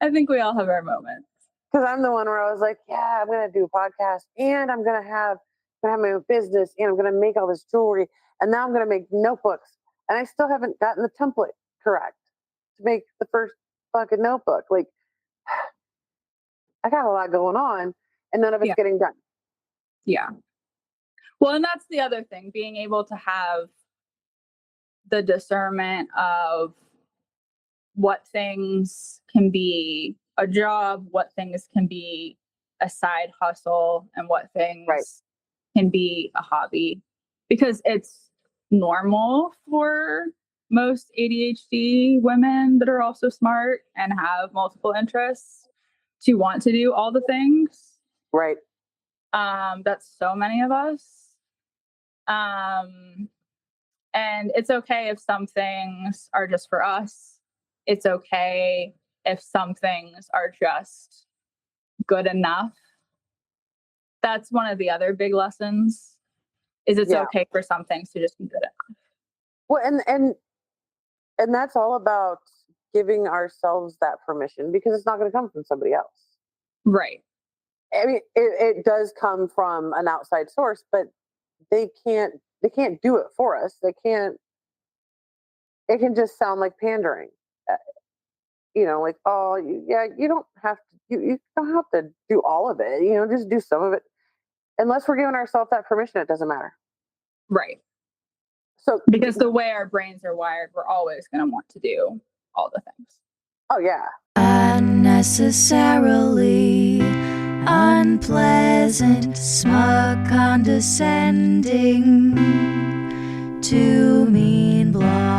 Speaker 1: I think we all have our moments.
Speaker 2: Because I'm the one where I was like, yeah, I'm going to do a podcast and I'm going to have my own business and I'm going to make all this jewelry. And now I'm going to make notebooks. And I still haven't gotten the template correct to make the first fucking notebook. Like, I got a lot going on and none of it's getting done.
Speaker 1: Yeah. Well, and that's the other thing, being able to have the discernment of what things can be a job, what things can be a side hustle, and what things can be a hobby. Because it's normal for most ADHD women that are also smart and have multiple interests to want to do all the things.
Speaker 2: Right.
Speaker 1: That's so many of us. And it's okay if some things are just for us. It's okay if some things are just good enough. That's one of the other big lessons is it's
Speaker 2: Yeah.
Speaker 1: okay for some things to just be good enough.
Speaker 2: Well, and that's all about giving ourselves that permission, because it's not going to come from somebody else.
Speaker 1: Right.
Speaker 2: I mean, it does come from an outside source, but they can't do it for us. They can't. It can just sound like pandering. Like, oh, you don't have to. You don't have to do all of it. Just do some of it. Unless we're giving ourselves that permission, it doesn't matter.
Speaker 1: Right.
Speaker 2: So,
Speaker 1: because the way our brains are wired, we're always going to want to do all the things.
Speaker 2: Oh yeah.
Speaker 3: Unnecessarily unpleasant, smug, condescending, too mean, blah.